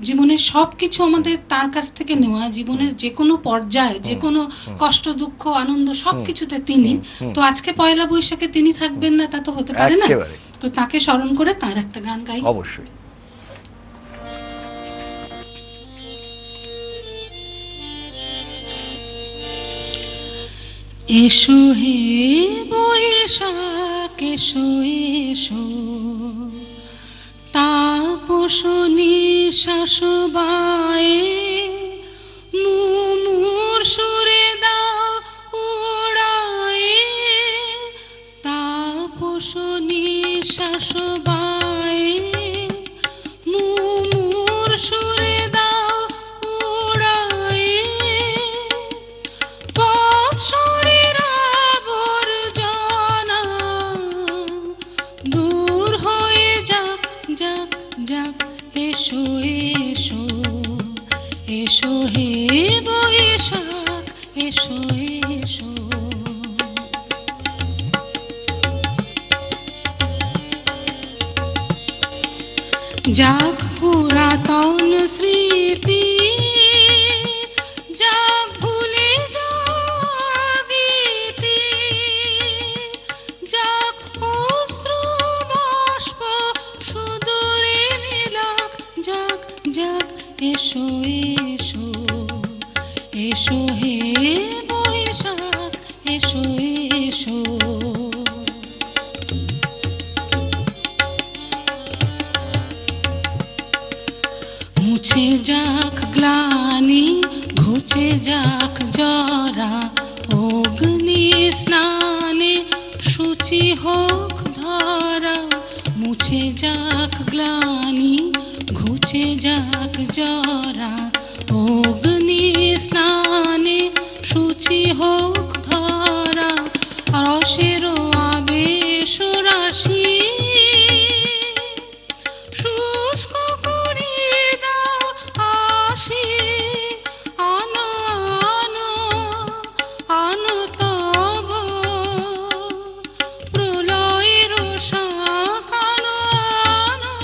জীবনের সবকিছু আমাদের তার কাছ থেকে নেওয়া, জীবনের যে কোনো পর্যায়ে যে কোনো কষ্ট দুঃখ আনন্দ সবকিছুতে তিনি। তো আজকে পয়লা বৈশাখে তিনি থাকবেন না তা তো হতে পারে না। একেবারে। তো তাকে স্মরণ করে তার একটা গান গাই। অবশ্যই। এসো হে বৈশাখ এসো এসো, তাপস নিঃশ্বাস বায়ে মুমুর সুরে দাও উড়ায়ে, তাপস নিঃশ্বাস বায়ে মুমুর সুরে দাও উড়ায়ে, শরীর আবর্জনা দূর হয়ে যাক যাক যাক, এসো এসো এসো হে বৈশাখ এসো এসো। যাক পুরাতন স্মৃতি, যাক ভুলে জাগিতি, যাক অশ্রু বাষ্প সুদূরে মেলাক, যাক যাক এসো এসো এসো হে বৈশাখ এসো এসো। মুছে যাক গ্লানি ঘুচে যাক জরা, অগ্নি স্নানে শুচি হোক ধরা, মুছে যাক গ্লানি ঘুচে যাক জরা, অগ্নি স্নানে শুচি হোক ধরা, রসের আবেশ রাশি শুষ্ক করে দাও আসি, আনো আনো আনো তব প্রলয়ের শাখ, আনো আনো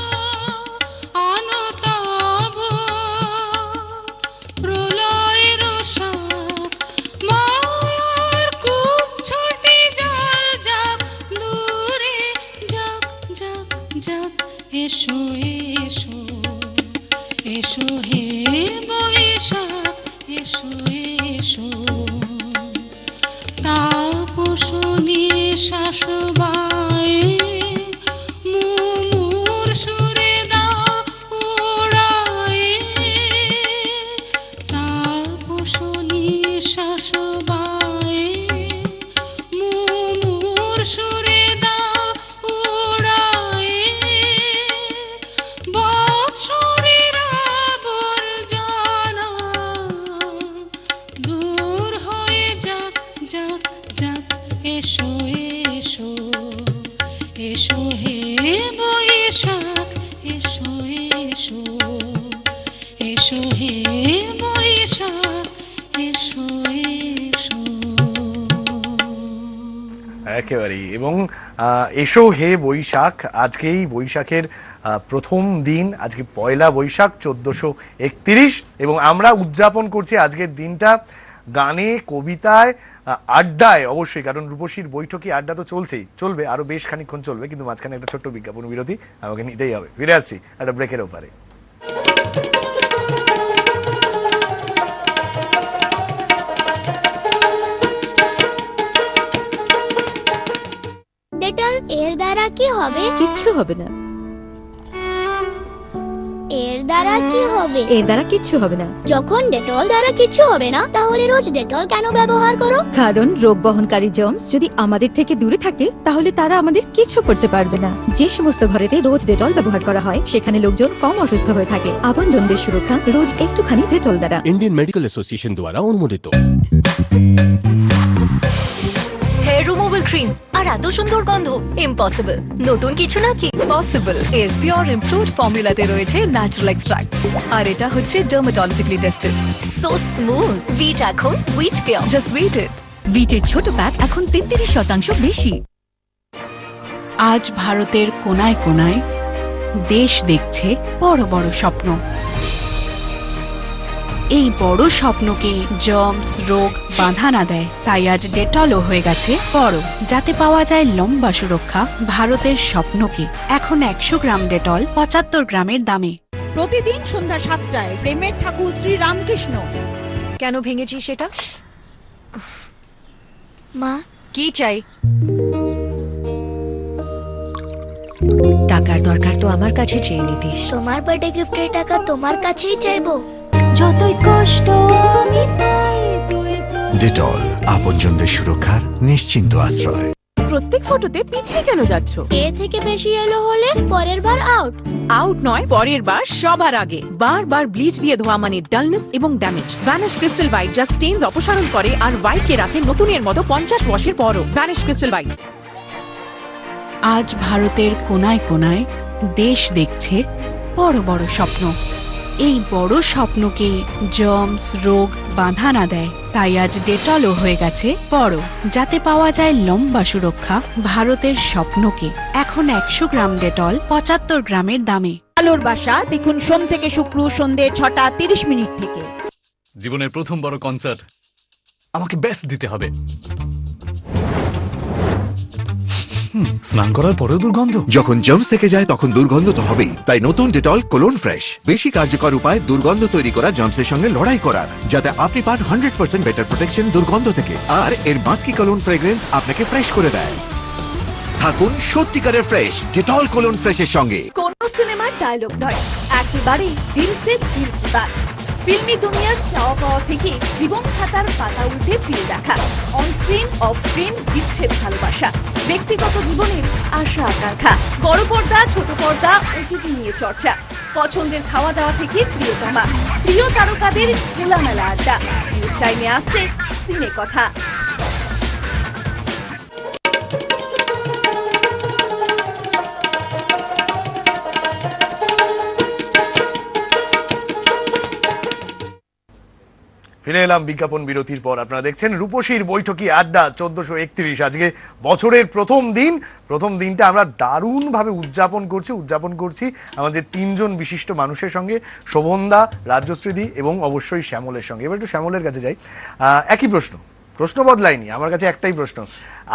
আনো তব প্রলয়ের শাখ, মায়ার কূপ ছুটে যাক যাক দূরে, যাক যাক যাক এসো এসো এসো হে বৈশাখ এসো এসো, তাপস নিঃশ্বাস বায়ে মুমুর সুরে দাও উড়ায়ে, তাপস নিঃশ্বাস বায়ে মুমুর সুরে দাও উড়ায়ে, বৎসরের আবর্জনা দূর হয়ে যাক যাক যাক, এসো এসো এসো হে বৈশাখ এসো এসো এসো হে বৈশাখ এসো এসো। একেবারেই। এবং এসো হে বৈশাখ, আজকেই বৈশাখের প্রথম দিন, আজকে পয়লা বৈশাখ 1431, এবং আমরা উদযাপন করছি আজকের দিনটা গানে, কবিতায়, আড্ডায় অবশ্যই, কারণ রূপসীর বৈঠকি আড্ডা তো চলবে আরো বেশ খানিকক্ষণ চলবে, কিন্তু মাঝখানে একটা ছোট্ট বিজ্ঞাপন বিরতি আমাকে নিতেই হবে। ফিরে আসছি একটা ব্রেকের ওপারে। ডেটল এর দ্বারা কি হবে? কিচ্ছু হবে না। এর দ্বারা কি হবে? এর দ্বারা কিচ্ছু হবে না। যখন ডেটল দ্বারা কিছু হবে না, তাহলে রোজ ডেটল কেন ব্যবহার করো? কারণ রোগ বহনকারী জার্মস যদি আমাদের থেকে দূরে থাকে, তাহলে তারা আমাদের কিছু করতে পারবে না। যে সমস্ত ঘরেতে রোজ ডেটল ব্যবহার করা হয়, সেখানে লোকজন কম অসুস্থ হয়ে থাকে। আপনজনদের সুরক্ষা রোজ একটুখানি ডেটল দ্বারা। इंडियन मेडिकल एसोसिएशन द्वारा अनुमोदित। हेयर रिमूवल ক্রিম আর এত সুন্দর গন্ধ ইম্পসিবল নতুন কিছু নাকি পসিবল এর পিওর ইমপ্রুভড ফর্মুলাতে রয়েছে ন্যাচারাল এক্সট্রাক্টস আর এটা হচ্ছে dermatologically tested so smooth Veet এখন Veet pure just Veet it ভিটের ছোট প্যাক এখন 33% বেশি। আজ ভারতের কোনায় কোনায় দেশ দেখছে বড় বড় স্বপ্ন। এই বড় স্বপ্নকে জার্মস রোগ বাধা না দেয়, তাই আজ ডেটলও হয়ে গেছে বড়, যাতে পাওয়া যায় লম্বা সুরক্ষা। ভারতের স্বপ্নকে এখন 100 গ্রাম ডেটল 75 গ্রামের দামে। প্রতিদিন সন্ধ্যা 7টায় প্রেমের ঠাকুর শ্রী রামকৃষ্ণ। কেন ভেঙেছি সেটা? মা, কি চাই? টাকার দরকার তো আমার কাছে চেয়ে নিতিস। তোমার বার্থডে গিফটের টাকা তোমার কাছেই চাইবো। যতই কষ্ট ডেটল আপনজনদের সুরক্ষার নিশ্চিন্ত আশ্রয়। প্রত্যেক ফটোতে পিছিয়ে কেন যাচ্ছ? এর থেকে বেশি এলো হলে পরের বার আউট। আউট নয়, পরের বার সবার আগে। বারবার ব্লিচ দিয়ে ধোয়া মানে ডালনেস এবং ড্যামেজ। ভ্যানিশ ক্রিস্টাল হোয়াইট যা স্টেইনস অপসারণ করে আর হোয়াইটকে রাখে নতুনের মতো 50 ওয়াশের পরও। Vanish crystal white. আজ ভারতের কোনায় কোনায় দেশ দেখছে বড় বড় স্বপ্ন। এই বড় স্বপ্নকে জার্মস রোগ বাধা না দেয়, তাই আজ ডেটলও হয়ে গেছে বড়, যাতে পাওয়া যায় লম্বা সুরক্ষা। ভারতের স্বপ্নকে এখন 100 গ্রাম ডেটল 75 গ্রামের দামে। আলোর বাসা দেখুন সোম থেকে শুক্র সন্ধে 6টা 30 মিনিট থেকে। জীবনের প্রথম বড় কনসার্ট, আমাকে বেস্ট দিতে হবে। স্নান করার পরেও দুর্গন্ধ। যখন জার্মস থেকে যায় তখন দুর্গন্ধ তো হবেই, তাই নতুন ডেটল কোলন ফ্রেশ বেশি কার্যকর উপায় দুর্গন্ধ তৈরি করা জার্মসের সঙ্গে লড়াই করার, যাতে আপনি পান 100% বেটার প্রোটেকশন দুর্গন্ধ থেকে। আর এর মাস্কি কোলন ফ্রেগ্রেন্স আপনাকে ফ্রেশ করে দেয়। থাকুন সত্যিকারের ফ্রেশ ডেটল কোলন ফ্রেশের সঙ্গে। কোন সিনেমার ডায়লগ নয়, একেবারে দিল সে দিল কি বাত। ফিল্মি দুনিয়ার চাওয়া পাওয়া থেকে জীবন খাতার পাতা উল্টে ফিরে দেখা। অন স্ক্রিন অফ স্ক্রিন বিচ্ছেদ ভালোবাসা, ব্যক্তিগত জীবনের আশা আকাঙ্ক্ষা, বড় পর্দা ছোট পর্দা ওটিটি নিয়ে চর্চা, পছন্দের খাওয়া দাওয়া থেকে প্রিয়তমা, প্রিয় তারকাদের খোলামেলা আড্ডা। নিউজ টাইমে আসছে সিনে কথা। ফিরে এলাম বিজ্ঞাপন বিরতির পর। আপনারা দেখছেন রূপসীর বৈঠকি আড্ডা 1431। আজকে বছরের প্রথম দিনটা আমরা দারুণভাবে উদযাপন করছি আমাদের 3 জন বিশিষ্ট মানুষের সঙ্গে, শোভনদা, রাজ্যশ্রীদি এবং অবশ্যই শ্যামলের সঙ্গে। এবার একটু শ্যামলের কাছে যাই। একই প্রশ্ন বদলায়নি, আমার কাছে একটাই প্রশ্ন।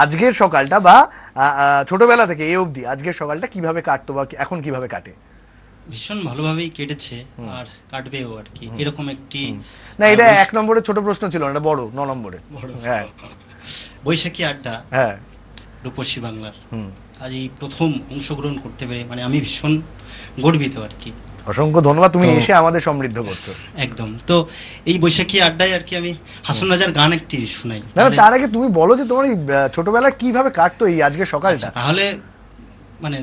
আজকের সকালটা বা ছোটবেলা থেকে এ অবধি আজকের সকালটা কিভাবে কাটতো বা এখন কিভাবে কাটে? ভীষণ ভালোভাবেই কেটেছে আর কাটবেও আর কি, এরকম একটি না, এটা 1 নম্বরে ছোট প্রশ্ন ছিল না, এটা বড় 9 নম্বরে। হ্যাঁ, বৈশাখী আড্ডা, হ্যাঁ, রূপসী বাংলার আজ এই প্রথম অংশগ্রহণ করতে পেরে মানে আমি ভীষণ গর্বিত আর কি। অসংখ্য ধন্যবাদ, তুমি এসে আমাদের সমৃদ্ধ করছো। একদম। তো এই বৈশাখী আড্ডায় আর কি আমি হাসন রাজার গান একটি শোনাই। তার আগে তুমি বলো যে তোমার ছোটবেলায় কিভাবে কাটতো এই আজকের সকালটা।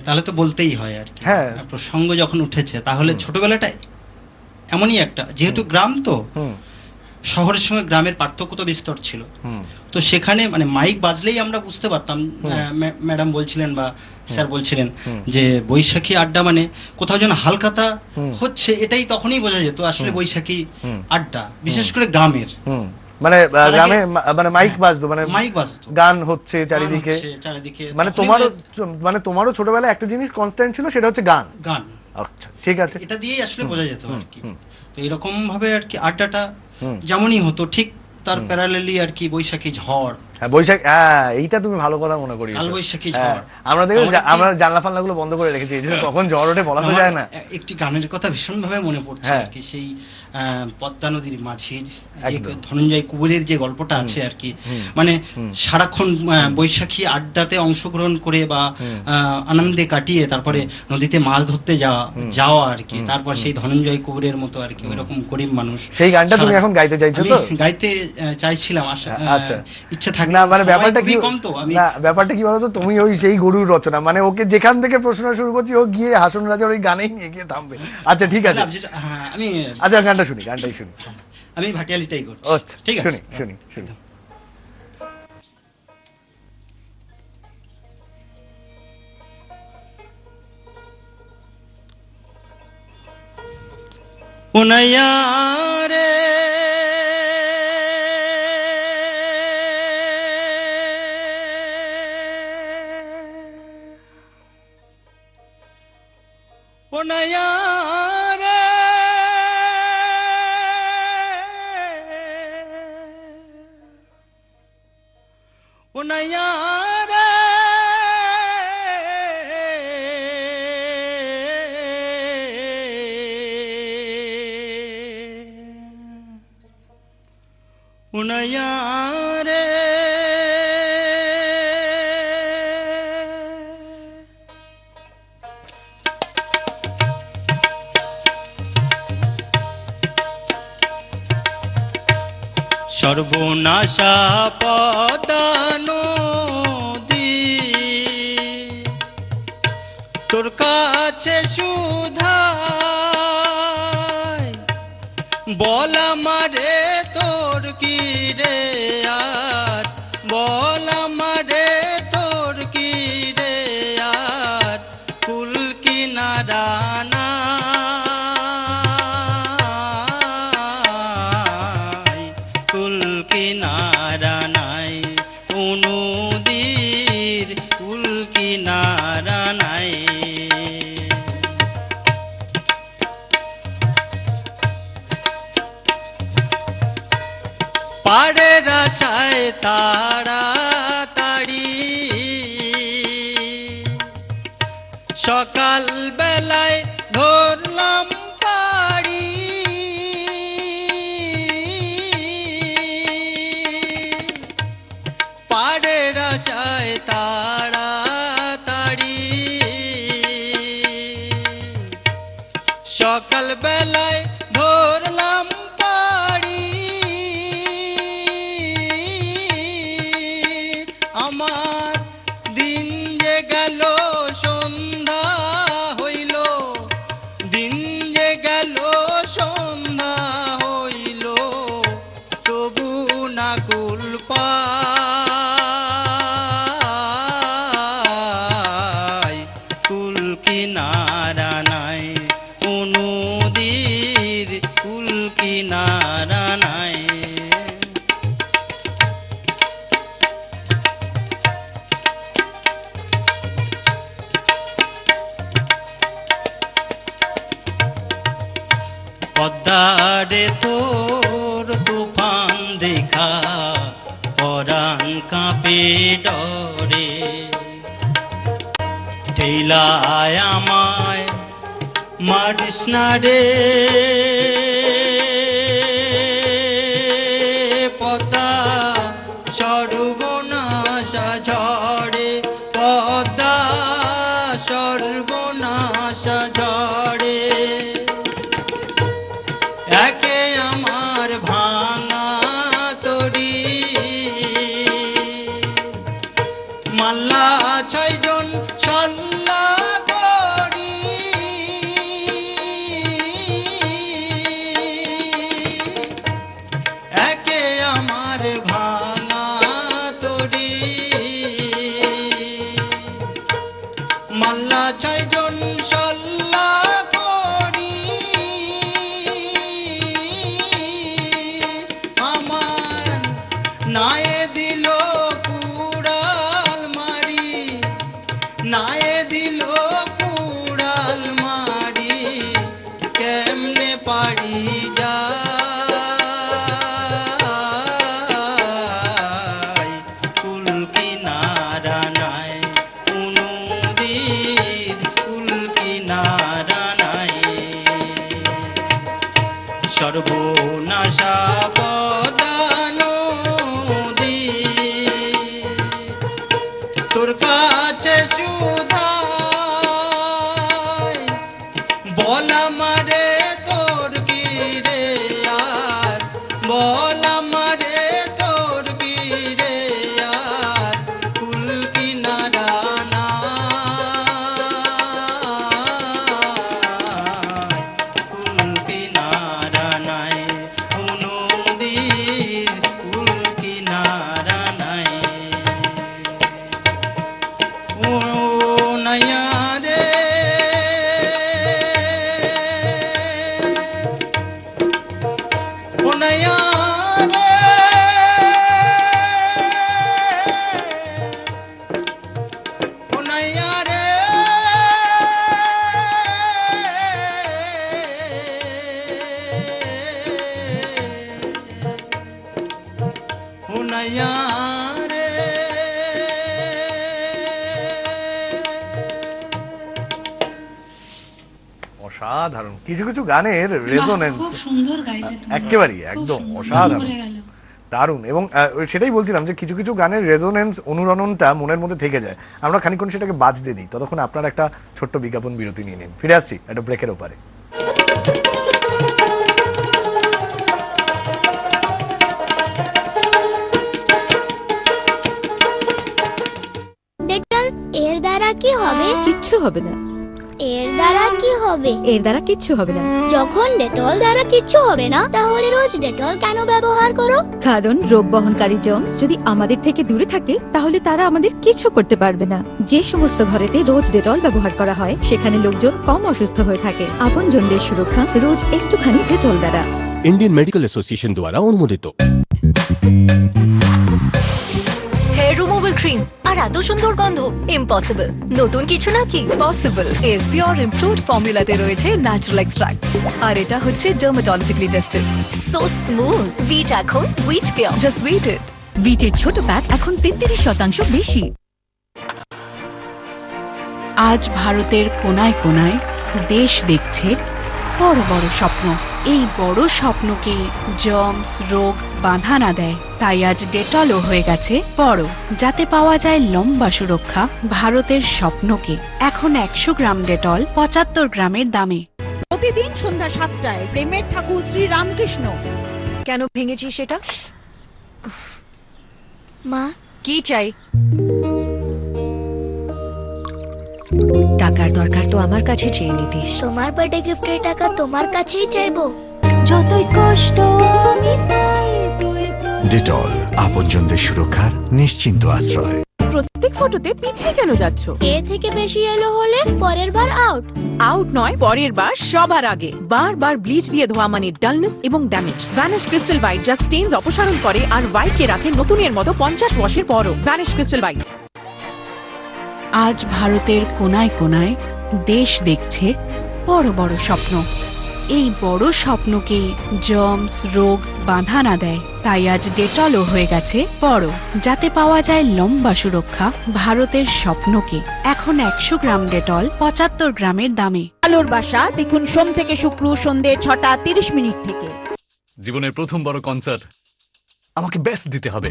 তাহলে তো বলতেই হয় আর কি। হ্যাঁ, প্রসঙ্গ যখন উঠেছে তাহলে ছোটবেলাটা এমনই একটা, যেহেতু গ্রাম তো শহরের সঙ্গে গ্রামের পার্থক্য তো বিস্তর ছিল। তো সেখানে মানে মাইক বাজলেই আমরা বুঝতে পারতাম, ম্যাডাম বলছিলেন বা স্যার বলছিলেন যে বৈশাখী আড্ডা মানে কোথাও যেন হালকাতা হচ্ছে, এটাই তখনই বোঝা যেত আসলে বৈশাখী আড্ডা, বিশেষ করে গ্রামের। মানে গ্রামে মানে মাইক বাজতো, মানে গান হচ্ছে চারিদিকে। মানে তোমারও ছোটবেলায় একটা জিনিস কনস্ট্যান্ট ছিল, সেটা হচ্ছে গান। আচ্ছা, ঠিক আছে, এটা দিয়েই আসলে বোঝা যেত আর কি। তো এরকম ভাবে আর কি আড্ডাটা যেমনই হতো, ঠিক তার প্যারালালি আর কি বৈশাখী ঝড়। হ্যাঁ, বৈশাখ, এইটা তুমি ভালো কথা মনে করি। কাল বৈশাখী ঝড় আমরা জানলা ফানলাগুলো বন্ধ করে রেখেছি, এই জন্য কখন ঝড় ওঠে বলা তো যায় না। একটি গানের কথা ভীষণ ভাবে মনে পড়ছে আর কি, সেই পদ্মা নদীর মাঝির ধনঞ্জয় কুবেরের যে গল্পটা আছে আর কি, মানে সারাক্ষণ বৈশাখী আড্ডাতে অংশগ্রহণ করে বা আনন্দে কাটিয়ে তারপরে নদীতে মাছ ধরতে যাওয়া আর কি, তারপর সেই ধনঞ্জয় কুবেরের মতো আর কি ওইরকম গরিব মানুষ। সেই গানটা তুমি এখন গাইতে চাইছো? তো গাইতে চাইছিলাম, আচ্ছা, ইচ্ছা থাকে না। মানে ব্যাপারটা কি বলতো, তুমি ওই সেই গরুর রচনা, মানে ওকে যেখান থেকে প্রশ্ন শুরু করছি ও গিয়ে হাসন রাজার ওই গানেই গিয়ে থামবে। আচ্ছা, ঠিক আছে, আচ্ছা গানটাই শুনি। আমি ভাটিয়ালিটাই করছি। আচ্ছা, ঠিক আছে, শুনি। উনাইয়া রে উনাইয়া রে উনাইয়া রে উনাইয়া রে সর্বনাশা পদানদী তোর কাছে সুধাই বল আমারে তোর কি রে আর বল আমারে তোর কি রে আর কুল কিনারা নাই কুল কিনারা নাই নদীর কুল কিনারা নাই পাড়ের আশায় তাড়াতাড়ি সকাল বেলায় ধরলাম পাড়ি পাড়ের আশায় তাড়াতাড়ি সকাল বেলায় ধরলাম পাড়ি আমার দিন যে গেল সন্ধ্যা হইল দিন যে গেল সন্ধ্যা হইল তবু না কুল পাই কুল কিনারা নাই নদীর কুল কিনারা নাই পদ্মারে তোর তুফান দেখা পরাণ কাঁপে ডরে ঠেলায় আমায় মারিস না রে পদ্মা সর্বনাশা ঝড়ে পদ্মা সর্বনাশা ঝড়ে একে আমার ভাঙা তরি মাল্লা 6 জন সল্লা করি একে আমার ভাঙা তরি মাল্লা 6 জন সল্লা করি আমার নায়ে দিল কুড়াল মারি নায়ে দিল কুড়াল মারি কেমনে পারি যাই কুল কিনারা নাই নদীর কুল কিনারা নাই সর্বনাশা পদানদী তোর কাছে সুধাই বল আমারে তোর কি রে আর বল আমারে তোর কি রে আর কুল কিনারা নাই কুল কিনারা নাই নদী মায়া রে অসাধারণ কিছু কিছু গানের রেজোনেন্স খুব সুন্দর গাইলে তুমি। একেবারেই খুব একদম সুন্দর, অসাধারণ মনে গেল। দারুণ এবং সেটাই বলছিলাম যে কিছু কিছু গানের রেজোনেন্স অনুরণনটা মনের মধ্যে থেকে যায়। আমরা খানিকক্ষণ সেটাকে বাজতে দিই, ততক্ষণ আপনারা একটা ছোট্ট বিজ্ঞাপন বিরতি নিয়ে নিন। ফিরে আসছি একটা ব্রেকের ওপারে। ডেটল এর দ্বারা কি হবে? কিচ্ছু হবে না। এর দ্বারা কি হবে? এর দ্বারা কিচ্ছু হবে না। যখন ডেটল দ্বারা কিচ্ছু হবে না, তাহলে রোজ ডেটল কেন ব্যবহার করো? কারণ রোগ বহনকারী জার্মস যদি আমাদের থেকে দূরে থাকে তাহলে তারা আমাদের কিছু করতে পারবে না। যে সমস্ত ঘরেতে রোজ ডেটল ব্যবহার করা হয় সেখানে লোকজন কম অসুস্থ হয়ে থাকে। আপনজনদের সুরক্ষা রোজ একটুখানি ডেটল দ্বারা। ইন্ডিয়ান মেডিকেল অ্যাসোসিয়েশন দ্বারা অনুমোদিত। হেয়ার রিমুভাল ক্রিম আর এত সুন্দর গন্ধ ইম্পসিবল। নতুন কিছু নাকি? পসিবল। এর পিওর ইমপ্রুভড ফর্মুলাতে রয়েছে ন্যাচারাল এক্সট্রাক্টস আর এটা হচ্ছে dermatologically tested. So smooth. Veet এখন Veet pure. Just Veet it. ভিটের ছোট প্যাক এখন 33% বেশি। আজ ভারতের কোনায় কোনায় দেশ দেখছে বড় বড় স্বপ্ন। এই বড় স্বপ্নকে জার্মস রোগ বাধা না দেয়, তাই আজ ডেটলও হয়ে গেছে বড়, যাতে পাওয়া যায় লম্বা সুরক্ষা। ভারতের স্বপ্নকে এখন 100 গ্রাম ডেটল 75 গ্রামের দামে। প্রতিদিন সন্ধ্যা 7টায় প্রেমের ঠাকুর শ্রী রামকৃষ্ণ। কেন ভেঙেছি সেটা? মা, কি চাই? টাকার দরকার তো আমার কাছে চেয়ে নিতিস। তোমার বার্থডে গিফটের টাকা তোমার কাছেই চাইবো। যতই কষ্ট আমি ডেটল আপনজনদের সুরক্ষার নিশ্চিন্ত আশ্রয়। প্রত্যেক ফটোতে পিছিয়ে কেন যাচ্ছ? এর থেকে বেশি এলো হলে পরের বার আউট। আউট নয়, পরের বার সবার আগে। বারবার ব্লিচ দিয়ে ধোয়া মানে ডালনেস এবং ড্যামেজ। ভ্যানিশ ক্রিস্টাল হোয়াইট যা স্টেইনস অপসারণ করে আর হোয়াইটকে রাখে নতুনের মতো 50 ওয়াশের পরও। Vanish crystal white. আজ ভারতের কোনায় কোনায় দেশ দেখছে বড় বড় স্বপ্ন। এই বড় স্বপ্নকে জার্মস রোগ বাধা না দেয়, তাই আজ ডেটলও হয়ে গেছে বড়, যাতে পাওয়া যায় লম্বা সুরক্ষা। ভারতের স্বপ্নকে এখন 100 গ্রাম ডেটল 75 গ্রামের দামে। আলোর বাসা দেখুন সোম থেকে শুক্র সন্ধে 6টা 30 মিনিট থেকে। জীবনের প্রথম বড় কনসার্ট, আমাকে বেস্ট দিতে হবে।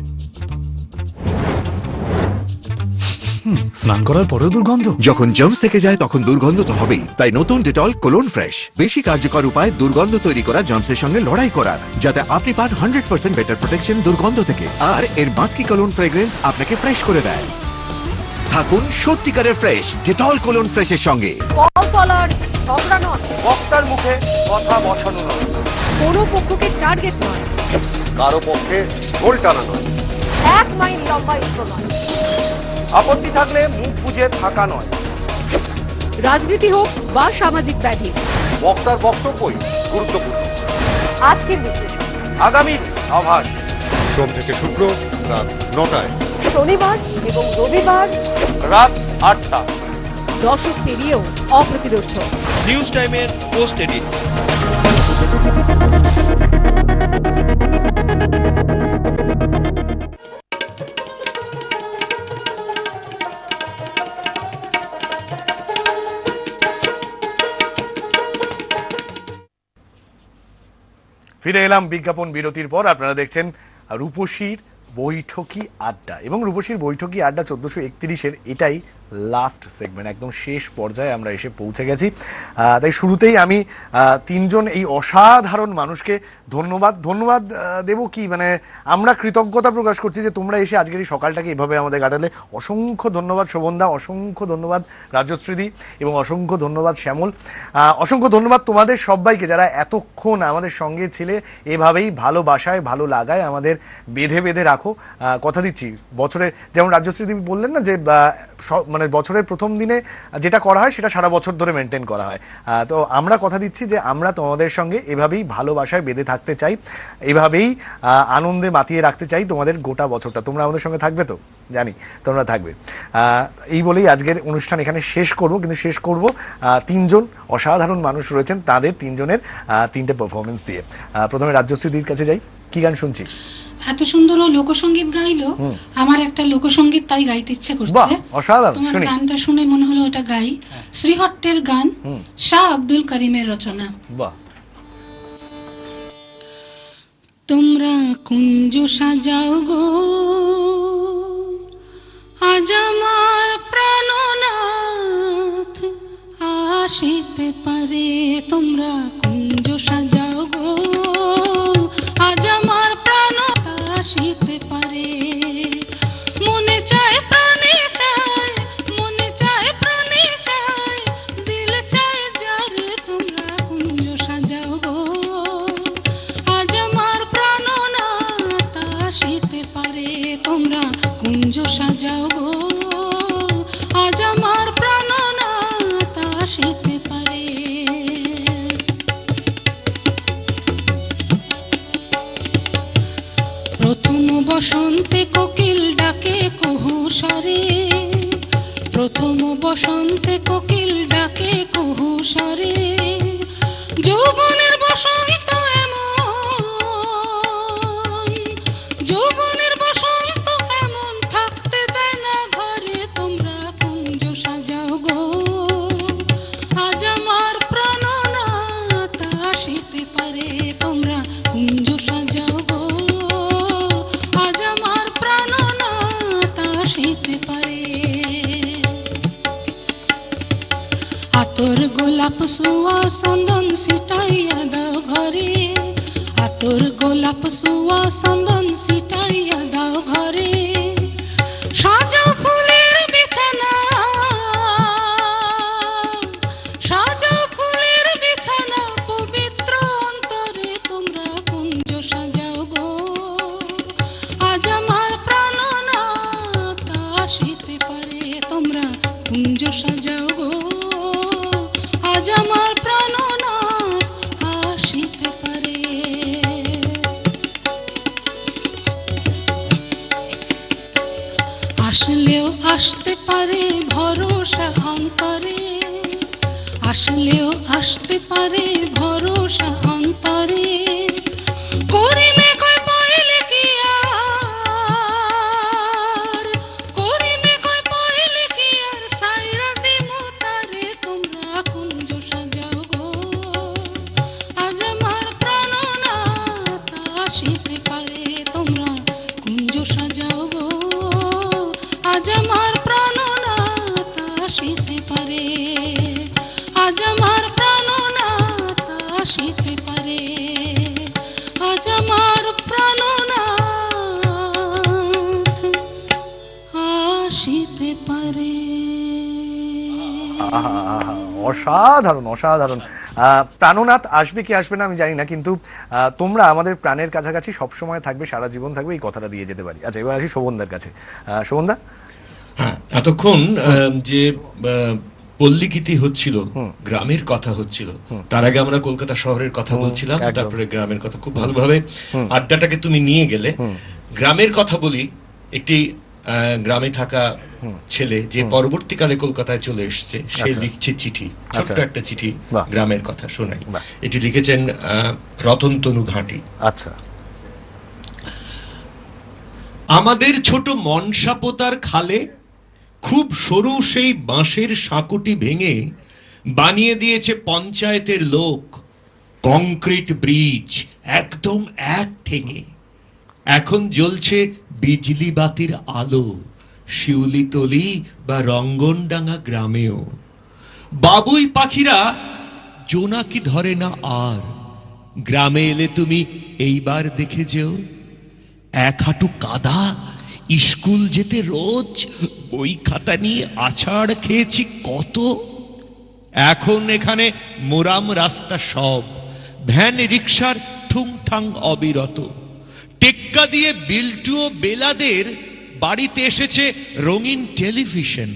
স্নান করার পরেও দুর্গন্ধ। যখন জার্মস থেকে যায় তখন দুর্গন্ধ তো হবেই, তাই নতুন ডেটল কোলন ফ্রেশ বেশি কার্যকর উপায় দুর্গন্ধ তৈরি করা জার্মসের সঙ্গে লড়াই করার, যাতে আপনি পান 100% বেটার প্রোটেকশন দুর্গন্ধ থেকে। আর এর মাস্কি কোলন ফ্রেগ্রেন্স আপনাকে ফ্রেশ করে দেয়। থাকুন সত্যিকারের ফ্রেশ ডেটল কোলন ফ্রেশের সঙ্গে। কলতলার ঝগড়া নয়, বক্তার মুখে কথা বসানো নয়, কোনো পক্ষকে টার্গেট নয়, কারো পক্ষে গোল টানা নয়, 1 মাইল লম্বা ইস্রো নয়, আপত্তি থাকলে মুখ বুজে থাকা নয়, রাজনীতি হোক বা সামাজিক ব্যাধি। বক্তার বক্তব্যই গুরুত্বপূর্ণ। আজকের বিশ্লেষণ আগামী আভাস সোম থেকে শুক্র রাত 9টায়, শনিবার এবং রবিবার রাত 8টা। দর্শক পেরিয়েও অপ্রতিরোধ। নিউজ টাইমের পোস্ট এডিট। ফিরে এলাম বিজ্ঞাপন বিরতির পর। আপনারা দেখছেন রূপসীর বৈঠকি আড্ডা, এবং রূপসীর বৈঠকি আড্ডা 1431-এর এটাই লাস্ট সেগমেন্ট, একদম শেষ পর্যায়ে আমরা এসে পৌঁছে গেছি। তাই শুরুতেই আমি তিনজন এই অসাধারণ মানুষকে ধন্যবাদ দেব কি, মানে আমরা কৃতজ্ঞতা প্রকাশ করছি যে তোমরা এসে আজকের এই সকালটাকে এভাবে আমাদের কাটালে। অসংখ্য ধন্যবাদ শোভনদা, অসংখ্য ধন্যবাদ রাজশ্রীদি, এবং অসংখ্য ধন্যবাদ শ্যামল। অসংখ্য ধন্যবাদ তোমাদের সবাইকে যারা এতক্ষণ আমাদের সঙ্গে ছিলে, এভাবেই ভালোবাসায় ভালো লাগায় আমাদের বেঁধে বেঁধে রাখো। কথা দিচ্ছি বছরে, যেমন রাজশ্রীদি বললেন না যে মানে বছরের প্রথম দিনে যেটা করা হয় সেটা সারা বছর ধরে মেনটেন করা হয়, তো আমরা কথা দিচ্ছি যে আমরা তোমাদের সঙ্গে এভাবেই ভালোবাসায় বেঁধে থাকতে চাই, এভাবেই আনন্দে মাতিয়ে রাখতে চাই তোমাদের গোটা বছরটা। তোমরা আমাদের সঙ্গে থাকবে তো, জানি তোমরা থাকবে। এই বলেই আজকের অনুষ্ঠান এখানে শেষ করব, কিন্তু শেষ করব তিনজন অসাধারণ মানুষ রয়েছেন, তাদের তিনজনের তিনটে পারফরমেন্স দিয়ে। প্রথমে রাজশ্রীদির কাছে যাই, কি গান শুনছি? এত সুন্দর ও লোকসঙ্গীত গাইলো, আমার একটা লোকসঙ্গীত তাই গাইতে ইচ্ছে করছে। বাহ, অসাধারণ, তোমার শুনি। গানটা শুনে মনে হলো ওটা গাই। শ্রীহট্টের গান, শাহ আব্দুল করিমের রচনা। বাহ। তোমরা কুঞ্জ সাজাও গো, আজ আমার প্রাণনাথ আসিতে পারে। তোমরা কুঞ্জ সাজাও গো, আজ আমার প্রাণনাথ আসিতে পারে। মনে চায় প্রাণে চায়, মনে চায় প্রাণে চায়, দিল চায় যারে। তোমরা কুঞ্জ সাজাও গো, আজ আমার প্রাণনাথ আসিতে পারে। তোমরা কুঞ্জ সাজাও গো, আজ আমার প্রাণনাথ আসিতে পারে। প্রথম বসন্তে কোকিল ডাকে কুহু স্বরে, প্রথম বসন্তে কোকিল ডাকে কুহু স্বরে। যৌবনের বসন্ত এমন, যৌবনের বসন্ত এমন থাকতে দেয় না ঘরে। তোমরা কুঞ্জ সাজাও গো, আজ আমার প্রাণনাথ আসিতে পারে। তোমরা কুঞ্জ সাজাও গো, আজ আমার প্রাণনাথ আসিতে পারে। আতর গোলাপ সুয়া চন্দন ছিটাইয়া দাও ঘরে, আতর গোলাপ সুয়া চন্দন ছিটাইয়া দাও ঘরে। সাজাও ফুলের বিছানা, সাজাও ফুলের বিছানা পবিত্র অন্তরে। তোমরা কুঞ্জ সাজাও গো, আজ আমার প্রাণনাথ আসিতে পারে। তোমরা কুঞ্জ সাজাও গো, আজ আমার প্রাণনাথ আসিতে পারে। আসলেও আসতে পারে ভরসা অন্তরে, আসলেও আসতে পারে ভরসা অন্তরে। করিমে কয় পাইলে কি আর, করিমে কয় পাইলে কি আর, সাইরা দিমু তারে। তোমরা কুঞ্জ সাজাও গো, আজ আমার প্রাণনাথ আসিতে পারে। তোমরা কুঞ্জ সাজাও গো, আজ আমার প্রাণনাথ আসিতে পারে। আজ আমার প্রাণনাথ আসিতে পারে। আজ আমার প্রাণনাথ আসিতে পারে। অসাধারণ, অসাধারণ। প্রাণনাথ আসবে কি আসবে না আমি জানি না, কিন্তু তোমরা আমাদের প্রাণের কাছাকাছি সবসময় থাকবে, সারা জীবন থাকবে, এই কথাটা দিয়ে যেতে পারি। আচ্ছা, এবার আসি শোভনদার কাছে। শোভনদা, হ্যাঁ, এতক্ষণ যে পল্লীগীতি হচ্ছিল, গ্রামের কথা হচ্ছিল, তার আগে আমরা কলকাতা শহরের কথা বলছিলাম, তারপরে গ্রামের কথা। খুব ভালোভাবে আড্ডাটাকে তুমি নিয়ে গেলে। গ্রামের কথা বলি, একটি গ্রামে থাকা ছেলে যে পরবর্তীকালে কলকাতায় চলে এসছে, সে লিখছে চিঠি, ছোট্ট একটা চিঠি, গ্রামের কথা শোনাই। এটি লিখেছেন রতনতনু ঘাঁটি। আচ্ছা। আমাদের ছোট মনসাপোতার খালে খুব সরু সেই বাঁশের সাঁকুটি ভেঙে বানিয়ে দিয়েছে পঞ্চায়েতের লোক কংক্রিট ব্রিজ, একদম এক ঠেঙে। এখন জ্বলছে বিজলি বাতির আলো শিউলিতলি বা রঙ্গনডাঙ্গা গ্রামেও। বাবুই পাখিরা জোনাকি ধরে না আর। গ্রামে এলে তুমি এইবার দেখে যেও, এক হাঁটু কাদা, স্কুল যেতে রোজ, বই খাতা নিয়ে আছাড় খেয়েছি কত। এখন এখানে মোরাম রাস্তা সব, ভ্যান রিক্সার ঠুংঠাং অবিরত। টেক্কা দিয়ে বিল্টু ও বেলাদের বাড়িতে এসেছে রঙিন টেলিভিশন।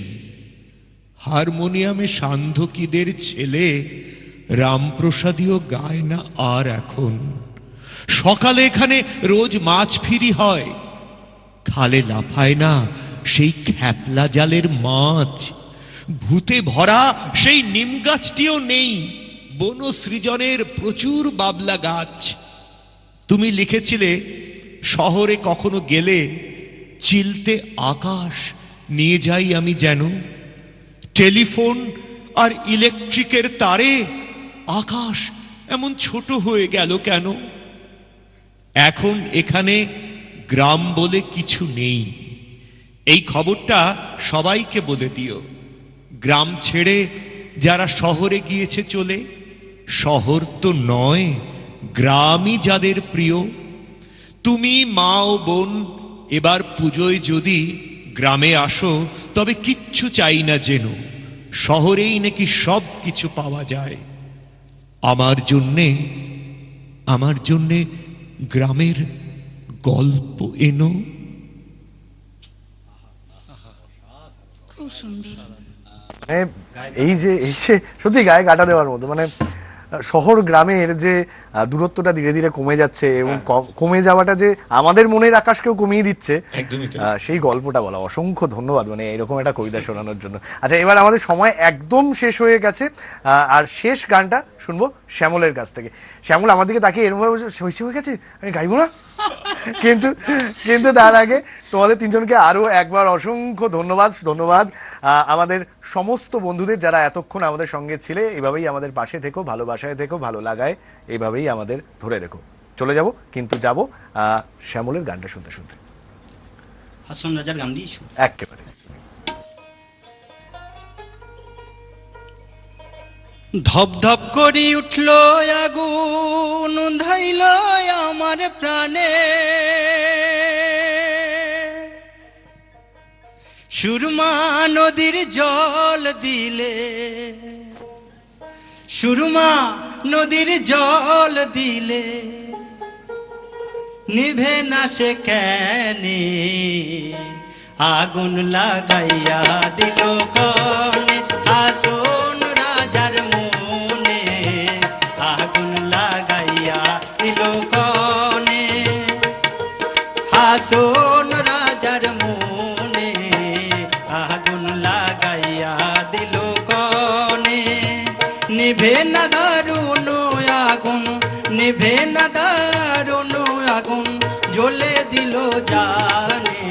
হারমোনিয়ামে সান্ধকীদের ছেলে রামপ্রসাদীও গায় না আর এখন। সকালে এখানে রোজ মাছ ফিরি হয়, খালে লাফায় না সেই খ্যাপলা জালের মাছ। ভূতে ভরা সেই নিম গাছটিও নেই, বনসৃজনের প্রচুর বাবলা গাছ। তুমি লিখেছিলে শহরে কখনো গেলে চিলতে আকাশ নিয়ে যাই আমি যেন। টেলিফোন আর ইলেকট্রিকের তারে আকাশ এমন ছোট হয়ে গেল কেন? এখন এখানে গ্রাম বলে কিছু নেই, এই খবরটা সবাইকে বলে দিও। গ্রাম ছেড়ে যারা শহরে গিয়েছে চলে, শহর তো নয় গ্রামই যাদের প্রিয়। তুমি মা ও বোন এবার পুজোয় যদি গ্রামে আসো, তবে কিচ্ছু চাই না যেন, শহরেই নাকি সব কিছু পাওয়া যায়। আমার জন্যে গ্রামের গল্প এনো। খুব সুন্দর। এই যে সত্যি গায়ে কাটা দেওয়ার মতো, মানে শহর গ্রামের যে দূরত্বটা ধীরে ধীরে কমে যাচ্ছে এবং কমে যাওয়াটা যে আমাদের মনের আকাশকেও কমিয়ে দিচ্ছে, সেই গল্পটা বলা। অসংখ্য ধন্যবাদ মানে এরকম একটা কবিতা শোনানোর জন্য। আচ্ছা, এবার আমাদের সময় একদম শেষ হয়ে গেছে, আর শেষ গানটা শুনবো শ্যামলের কাছ থেকে। শ্যামল আমার দিকে তাকিয়ে এরকম ভাবে শেষ হয়ে গেছে, আমি গাইবো না? কিন্তু তার আগে তোমাদের তিনজনকে আরো একবার অসংখ্য ধন্যবাদ। আমাদের সমস্ত বন্ধুদের যারা এতক্ষণ আমাদের সঙ্গে ছিলে, এভাবেই আমাদের পাশে থেকো, ভালোবাসায় থেকো, ভালো লাগায় এইভাবেই আমাদের ধরে রেখো। চলে যাব, কিন্তু যাব শ্যামলের গানটা শুনতে শুনতে। হাসন রাজার গান দিয়েছো একেবারে। ধপ ধপ করি উঠল আগুন, ধাইল আমার প্রাণে, সুরমা নদীর জল দিলে, সুরমা নদীর জল দিলে, নিভে না সে কেনে, আগুন লাগাইয়া দিল কনে, হাসন রাজার মনে, আগুন লাগাইয়া দিল কনে, হাসন রাজার মনে, আগুন লাগাইয়া দিল কনে, নিভে না দারুণ আগুন, নিভে না দারুণ আগুন, জ্বলে দিল জানে,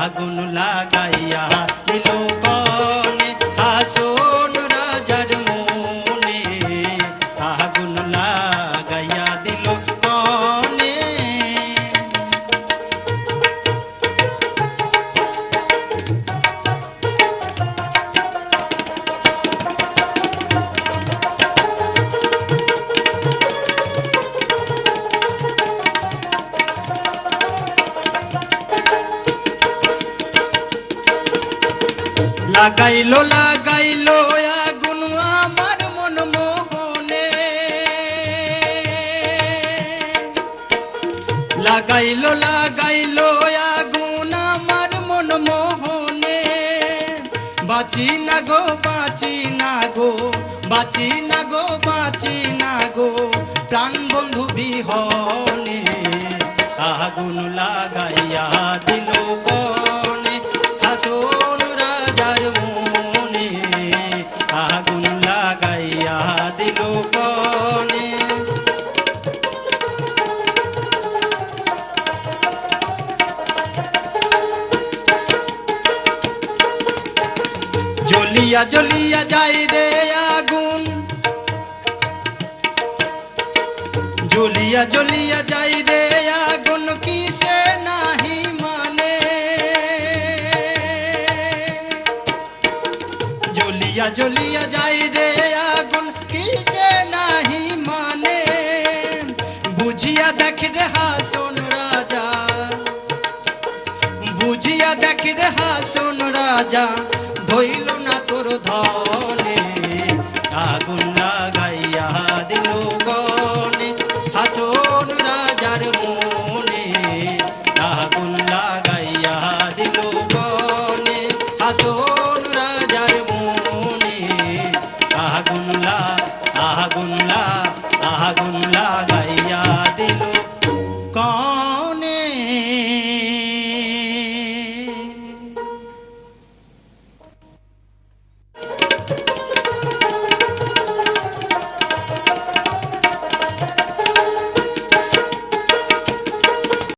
আগুন লাগাইয়া দিল কনে, হাসন রাজার মনে, আগুন লাগাইয়া দিল কনে। লাগাইলো লাগাইলো আগুন আমার মন মোহনে, লাগাইলো লাগাইলো আগুন আমার মন মোহনে, বাঁচি না গো বাঁচি না গো, বাঁচি না গো বাঁচি না গো, প্রাণ বন্ধু বিহনে, আগুন লাগাইয়া দিল কনে, হাসন রাজার মনে, আগুন লাগাইয়া দিল কনে। জ্বলিয়া জ্বলিয়া যাই রে আগুন, জ্বলিয়া জ্বলিয়া যাই রে আগুন, কিসে নাহি মানে, জ্বলিয়া জ্বলিয়া যাই রে আগুন, কিসে নাহি মানে, বুঝিয়া দেখ রে হাসন রাজা, বুঝিয়া দেখ রে হাসন রাজা,